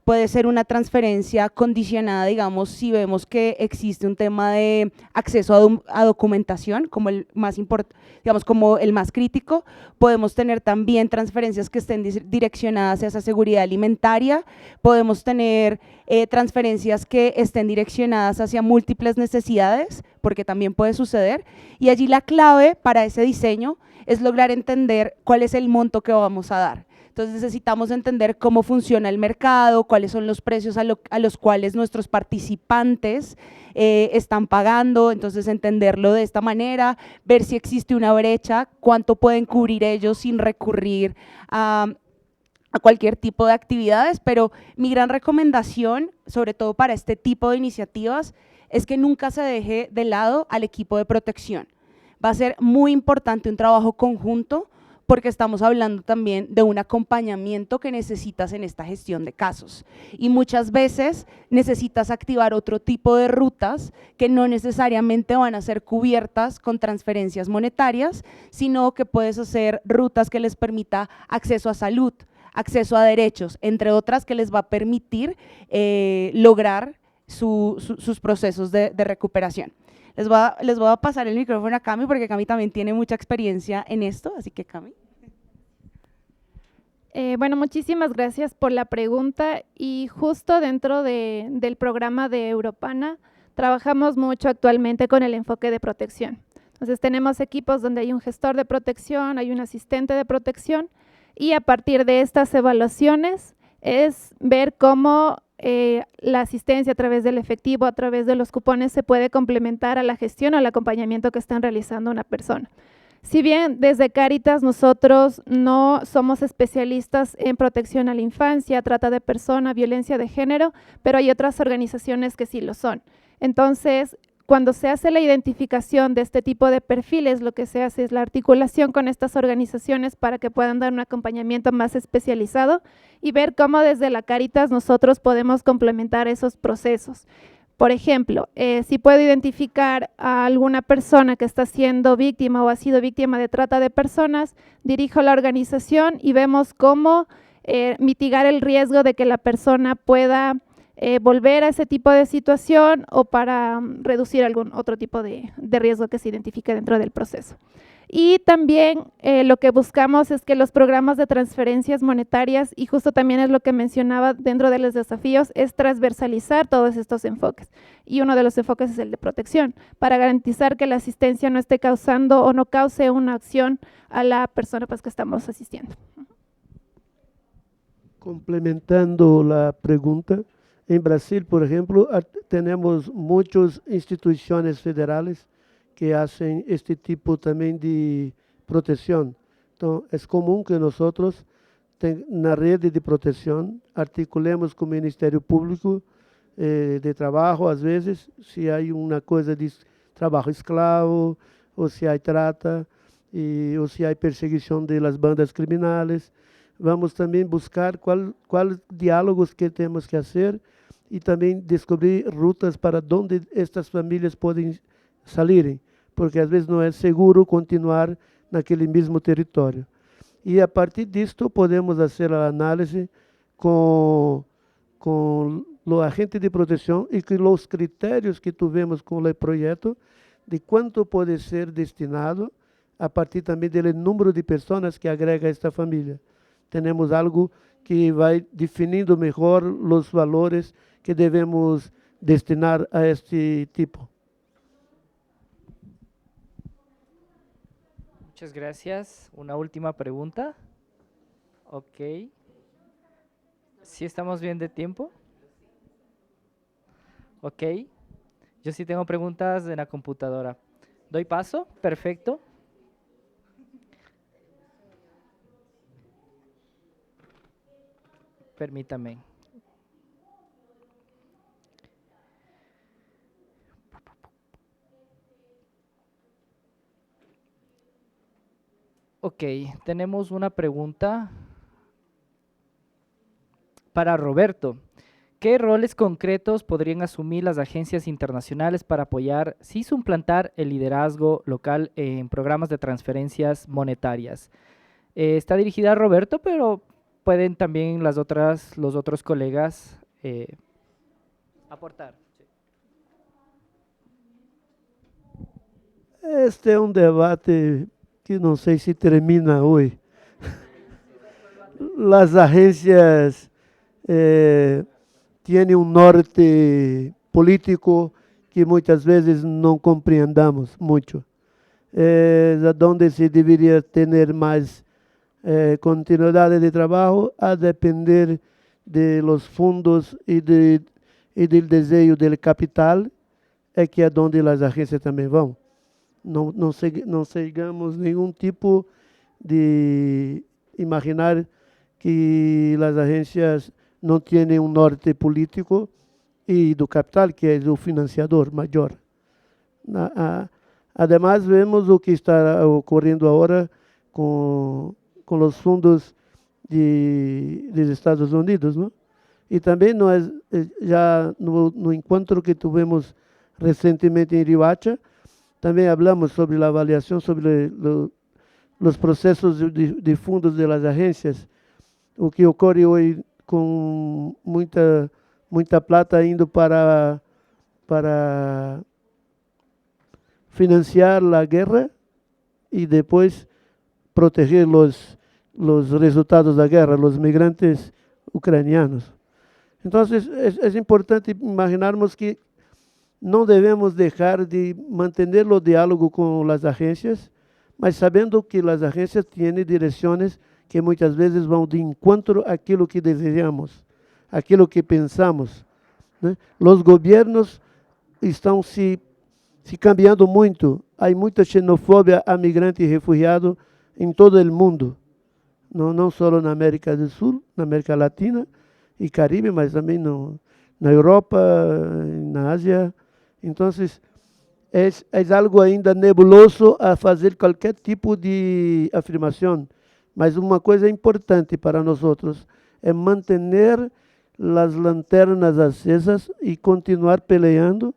Puede ser una transferencia condicionada, digamos, si vemos que existe un tema de acceso a documentación, como el más importante, digamos, como el más crítico. Podemos tener también transferencias que estén direccionadas hacia seguridad alimentaria, podemos tener transferencias que estén direccionadas hacia múltiples necesidades, porque también puede suceder, y allí la clave para ese diseño es lograr entender cuál es el monto que vamos a dar. Entonces necesitamos entender cómo funciona el mercado, cuáles son los precios a los cuales nuestros participantes están pagando, entonces entenderlo de esta manera, ver si existe una brecha, cuánto pueden cubrir ellos sin recurrir a cualquier tipo de actividades, pero mi gran recomendación, sobre todo para este tipo de iniciativas, es que nunca se deje de lado al equipo de protección. Va a ser muy importante un trabajo conjunto, porque estamos hablando también de un acompañamiento que necesitas en esta gestión de casos y muchas veces necesitas activar otro tipo de rutas que no necesariamente van a ser cubiertas con transferencias monetarias, sino que puedes hacer rutas que les permita acceso a salud, acceso a derechos, entre otras que les va a permitir lograr sus procesos de recuperación. Les voy a pasar el micrófono a Cami porque Cami también tiene mucha experiencia en esto, así que Cami. Bueno, muchísimas gracias por la pregunta y justo dentro del programa de Europana trabajamos mucho actualmente con el enfoque de protección. Entonces tenemos equipos donde hay un gestor de protección, hay un asistente de protección y a partir de estas evaluaciones es ver cómo la asistencia a través del efectivo, a través de los cupones se puede complementar a la gestión o al acompañamiento que están realizando una persona. Si bien desde Cáritas nosotros no somos especialistas en protección a la infancia, trata de persona, violencia de género, pero hay otras organizaciones que sí lo son. Entonces, cuando se hace la identificación de este tipo de perfiles, lo que se hace es la articulación con estas organizaciones para que puedan dar un acompañamiento más especializado y ver cómo desde la Cáritas nosotros podemos complementar esos procesos. Por ejemplo, si puedo identificar a alguna persona que está siendo víctima o ha sido víctima de trata de personas, dirijo la organización y vemos cómo mitigar el riesgo de que la persona pueda volver a ese tipo de situación o para reducir algún otro tipo de riesgo que se identifique dentro del proceso. Y también lo que buscamos es que los programas de transferencias monetarias, y justo también es lo que mencionaba dentro de los desafíos, es transversalizar todos estos enfoques. Y uno de los enfoques es el de protección, para garantizar que la asistencia no esté causando o no cause una acción a la persona pues, que estamos asistiendo. Complementando la pregunta, en Brasil, por ejemplo, tenemos muchas instituciones federales que hacen este tipo también de protección. Entonces, es común que nosotros, na rede de protección, articulemos com o Ministério Público de Trabalho, às vezes, se há uma coisa de trabalho escravo, ou se há trata, ou se há perseguição das bandas criminais. Vamos também buscar quais diálogos que temos que fazer e também descobrir rutas para onde estas famílias podem salirem, porque às vezes não é seguro continuar naquele mesmo território. E a partir disto podemos fazer a análise com o agente de proteção e com os critérios que tivemos com o projeto de quanto pode ser destinado a partir também do número de pessoas que agrega esta família. Temos algo que vai definindo melhor os valores que devemos destinar a este tipo. Muchas gracias. Una última pregunta. Ok. ¿Sí estamos bien de tiempo? Ok. Yo sí tengo preguntas en la computadora. ¿Doy paso? Perfecto. Permítame. Ok, tenemos una pregunta para Roberto. ¿Qué roles concretos podrían asumir las agencias internacionales para apoyar, si suplantar el liderazgo local en programas de transferencias monetarias? Está dirigida a Roberto, pero pueden también los otros colegas aportar. Este é um debate que não sei se termina hoje. As agências têm um norte político que muitas vezes não compreendamos muito. Onde se deveria ter mais continuidade de trabalho a depender de los fundos e do desejo do capital, é que é onde as agências também vão. Não sigamos nenhum tipo de imaginar que as agências não têm um norte político e do capital, que é o financiador maior. Además, vemos o que está ocorrendo agora com os fundos dos Estados Unidos, não? E também nós, já no encontro que tivemos recentemente em Riohacha, também falamos sobre a avaliação sobre os processos de fundos das agências, o que ocorre hoje com muita plata indo para financiar a guerra e depois proteger os resultados da guerra, os migrantes ucranianos. Então, é importante imaginarmos que não devemos deixar de manter o diálogo com as agências, mas sabendo que as agências têm direções que muitas vezes vão de encontro àquilo que desejamos, àquilo que pensamos, né? Os governos estão se cambiando muito. Há muita xenofobia a migrante e refugiado em todo o mundo, não só na América do Sul, na América Latina e Caribe, mas também na Europa, na Ásia. Então, é algo ainda nebuloso a fazer qualquer tipo de afirmação, mas uma coisa importante para nós é manter as lanternas acesas e continuar peleando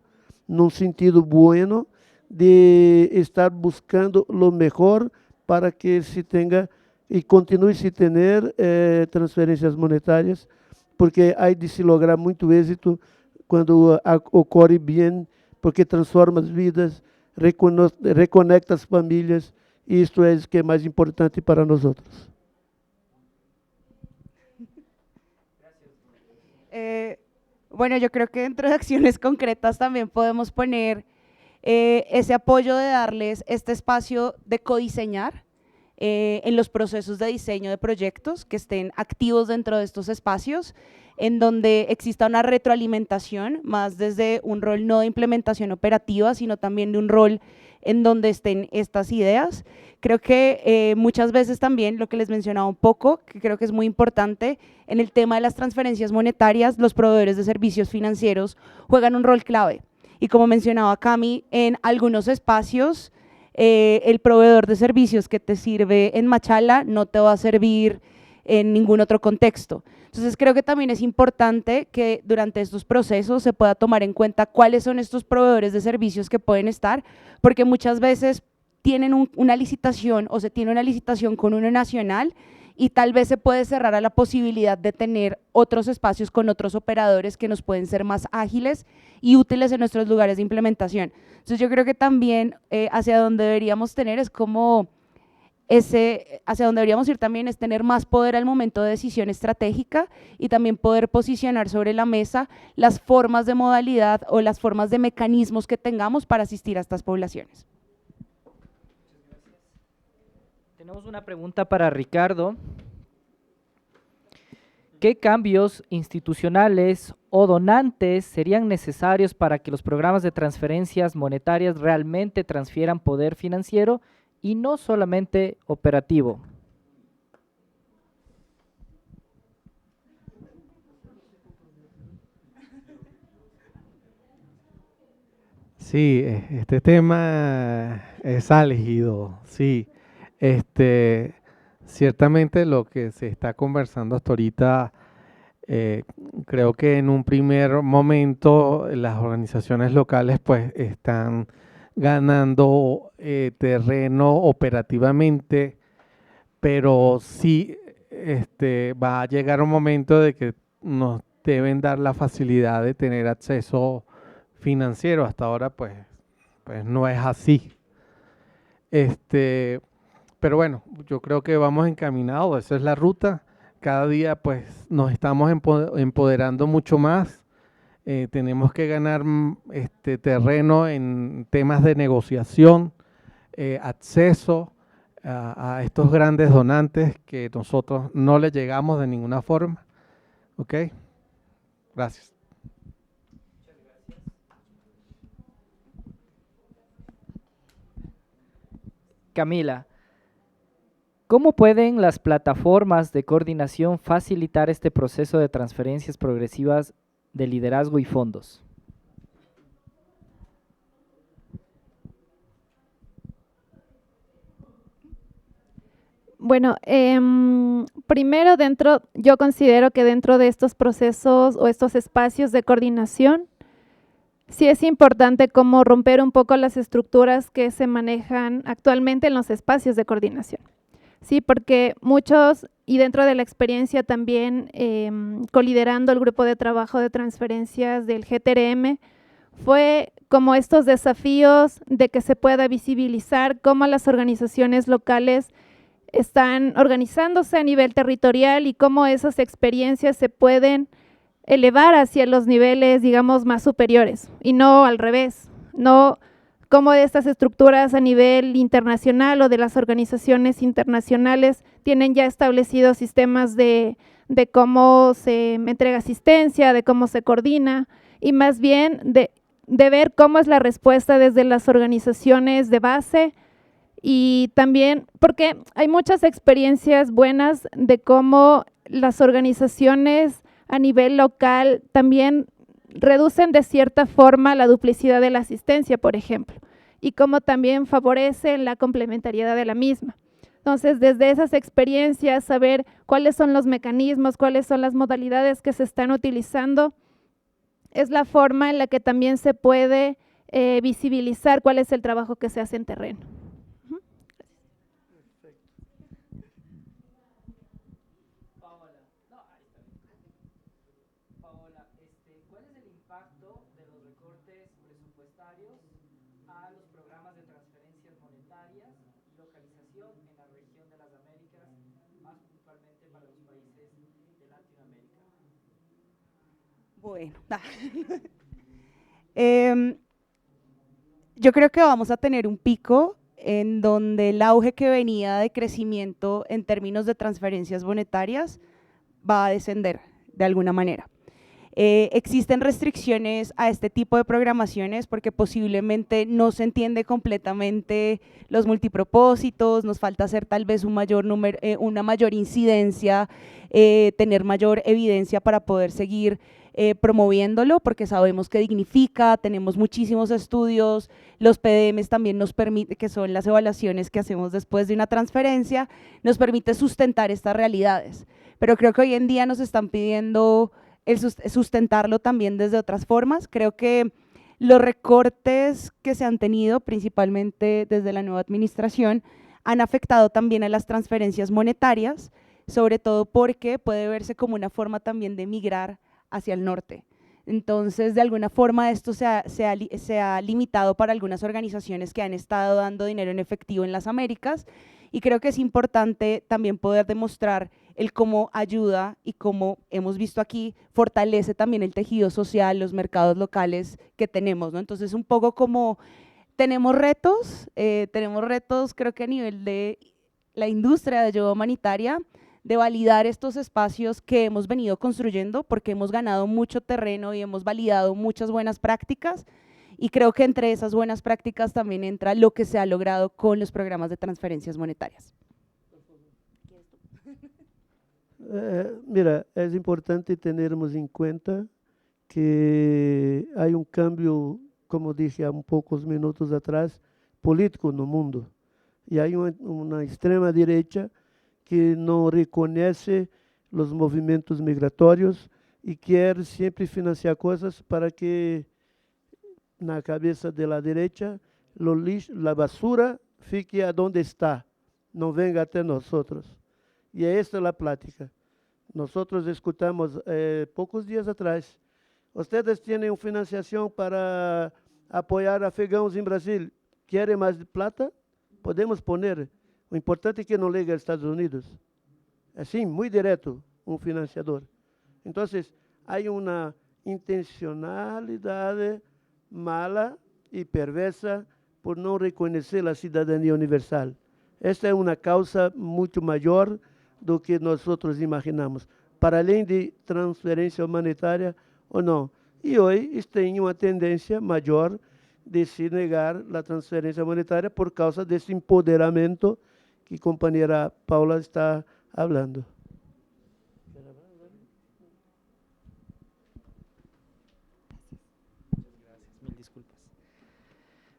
num sentido bueno de estar buscando o melhor para que se tenha e continue se ter transferências monetárias porque há de se lograr muito êxito quando ocorre bem, porque transforma as vidas, reconecta as famílias, e isto é o que é mais importante para nós outros. Bueno, yo creo que dentro de acciones concretas también podemos poner ese apoyo de darles este espacio de codiseñar en los procesos de diseño de proyectos que estén activos dentro de estos espacios, en donde exista una retroalimentación, más desde un rol no de implementación operativa, sino también de un rol en donde estén estas ideas. Creo que muchas veces también, lo que les mencionaba un poco, que creo que es muy importante, en el tema de las transferencias monetarias, los proveedores de servicios financieros juegan un rol clave. Y como mencionaba Cami, en algunos espacios, el proveedor de servicios que te sirve en Machala no te va a servir en ningún otro contexto. Entonces creo que también es importante que durante estos procesos se pueda tomar en cuenta cuáles son estos proveedores de servicios que pueden estar, porque muchas veces tienen una licitación o se tiene una licitación con uno nacional y tal vez se puede cerrar a la posibilidad de tener otros espacios con otros operadores que nos pueden ser más ágiles y útiles en nuestros lugares de implementación. Entonces yo creo que también hacia donde deberíamos tener es como hacia donde deberíamos ir también es tener más poder al momento de decisión estratégica y también poder posicionar sobre la mesa las formas de modalidad o las formas de mecanismos que tengamos para asistir a estas poblaciones. Tenemos una pregunta para Ricardo. ¿Qué cambios institucionales o donantes serían necesarios para que los programas de transferencias monetarias realmente transfieran poder financiero y no solamente operativo? Sí, este tema es álgido, sí. Ciertamente lo que se está conversando hasta ahorita, creo que en un primer momento las organizaciones locales pues están ganando terreno operativamente, pero sí va a llegar un momento de que nos deben dar la facilidad de tener acceso financiero. Hasta ahora pues no es así. Pero bueno, yo creo que vamos encaminados, esa es la ruta. Cada día pues nos estamos empoderando mucho más. Tenemos que ganar terreno en temas de negociación, acceso a estos grandes donantes que nosotros no les llegamos de ninguna forma. ¿Ok? Gracias. Camila, ¿cómo pueden las plataformas de coordinación facilitar este proceso de transferencias progresivas de liderazgo y fondos? Bueno, primero yo considero que dentro de estos procesos o estos espacios de coordinación, sí es importante como romper un poco las estructuras que se manejan actualmente en los espacios de coordinación. Sí, porque muchos, y dentro de la experiencia también coliderando el grupo de trabajo de transferencias del GTRM, fue como estos desafíos de que se pueda visibilizar cómo las organizaciones locales están organizándose a nivel territorial y cómo esas experiencias se pueden elevar hacia los niveles, digamos, más superiores y no al revés, no como estas estructuras a nivel internacional o de las organizaciones internacionales tienen ya establecidos sistemas de cómo se entrega asistencia, de cómo se coordina y más bien de ver cómo es la respuesta desde las organizaciones de base y también porque hay muchas experiencias buenas de cómo las organizaciones a nivel local también reducen de cierta forma la duplicidad de la asistencia, por ejemplo, y cómo también favorecen la complementariedad de la misma. Entonces, desde esas experiencias, saber cuáles son los mecanismos, cuáles son las modalidades que se están utilizando, es la forma en la que también se puede visibilizar cuál es el trabajo que se hace en terreno. inversión en la región de las Américas, más principalmente para los países de Latinoamérica? Bueno, yo creo que vamos a tener un pico en donde el auge que venía de crecimiento en términos de transferencias monetarias va a descender de alguna manera. Existen restricciones a este tipo de programaciones porque posiblemente no se entiende completamente los multipropósitos, nos falta hacer tal vez un mayor número, una mayor incidencia, tener mayor evidencia para poder seguir promoviéndolo, porque sabemos que dignifica, tenemos muchísimos estudios, los PDMs también nos permite, que son las evaluaciones que hacemos después de una transferencia, nos permite sustentar estas realidades. Pero creo que hoy en día nos están pidiendo el sustentarlo también desde otras formas. Creo que los recortes que se han tenido, principalmente desde la nueva administración, han afectado también a las transferencias monetarias, sobre todo porque puede verse como una forma también de migrar hacia el norte. Entonces, de alguna forma, esto se ha limitado para algunas organizaciones que han estado dando dinero en efectivo en las Américas, y creo que es importante también poder demostrar el cómo ayuda y cómo hemos visto aquí, fortalece también el tejido social, los mercados locales que tenemos, ¿no? Entonces, un poco como tenemos retos creo que a nivel de la industria de ayuda humanitaria, de validar estos espacios que hemos venido construyendo, porque hemos ganado mucho terreno y hemos validado muchas buenas prácticas, y creo que entre esas buenas prácticas también entra lo que se ha logrado con los programas de transferencias monetarias. Mira, es importante tenermos en cuenta que hay un cambio, como dije há pocos minutos atrás, político no mundo. Y hay una extrema derecha que no reconoce los movimientos migratorios y quiere siempre financiar cosas para que na cabeça de la derecha la basura fique donde está, no venga até nosotros. Y esta es la plática. Nosotros escuchamos pocos días atrás, ustedes tienen financiación para apoyar afegãos en Brasil, ¿quieren más plata? Podemos poner. O importante é que não ligue aos Estados Unidos. Assim, muito direto, financiador. Então, há uma intencionalidade mala e perversa por não reconhecer a cidadania universal. Esta é uma causa muito maior do que nós imaginamos, para além de transferência humanitária ou não. E hoje tem uma tendência maior de se negar a transferência humanitária por causa desse empoderamento que a compañera Paula está hablando.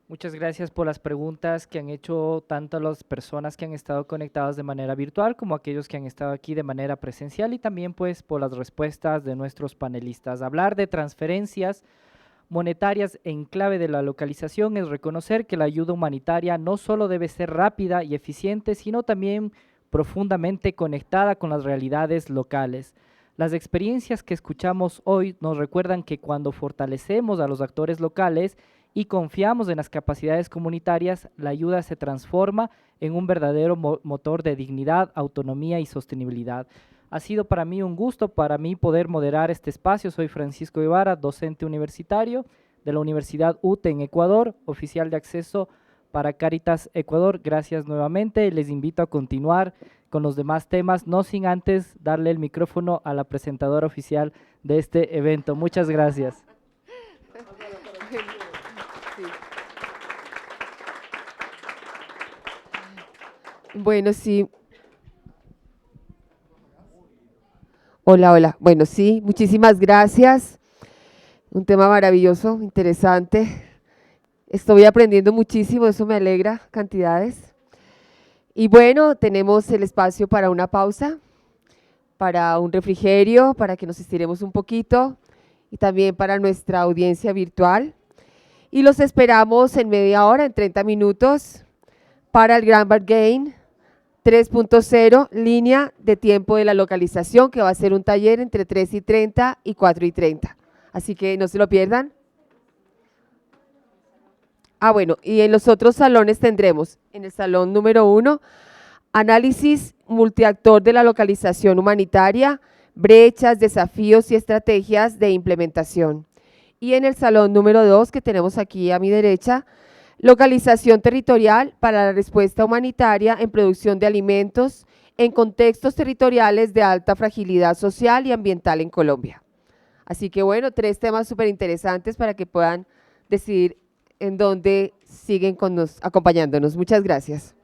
Muchas gracias por las preguntas que han hecho tanto las personas que han estado conectadas de manera virtual como aquellos que han estado aquí de manera presencial, y también pues por las respuestas de nuestros panelistas. Hablar de transferencias monetarias en clave de la localización es reconocer que la ayuda humanitaria no solo debe ser rápida y eficiente, sino también profundamente conectada con las realidades locales. Las experiencias que escuchamos hoy nos recuerdan que cuando fortalecemos a los actores locales y confiamos en las capacidades comunitarias, la ayuda se transforma en un verdadero motor de dignidad, autonomía y sostenibilidad. Ha sido para mí un gusto poder moderar este espacio. Soy Francisco Ibarra, docente universitario de la Universidad UTE en Ecuador, oficial de acceso para Cáritas Ecuador. Gracias nuevamente. Les invito a continuar con los demás temas, no sin antes darle el micrófono a la presentadora oficial de este evento. Muchas gracias. Bueno, sí. Hola, hola. Bueno, sí, muchísimas gracias. Un tema maravilloso, interesante. Estoy aprendiendo muchísimo, eso me alegra, cantidades. Y bueno, tenemos el espacio para una pausa, para un refrigerio, para que nos estiremos un poquito, y también para nuestra audiencia virtual. Y los esperamos en media hora, en 30 minutos, para el Grand Bargain 3.0, línea de tiempo de la localización, que va a ser un taller entre 3:30 y 4:30. Así que no se lo pierdan. Bueno, y en los otros salones tendremos, en el salón número 1, análisis multiactor de la localización humanitaria, brechas, desafíos y estrategias de implementación. Y en el salón número 2, que tenemos aquí a mi derecha, localización territorial para la respuesta humanitaria en producción de alimentos en contextos territoriales de alta fragilidad social y ambiental en Colombia. Así que bueno, 3 temas súper interesantes para que puedan decidir en dónde siguen acompañándonos. Muchas gracias.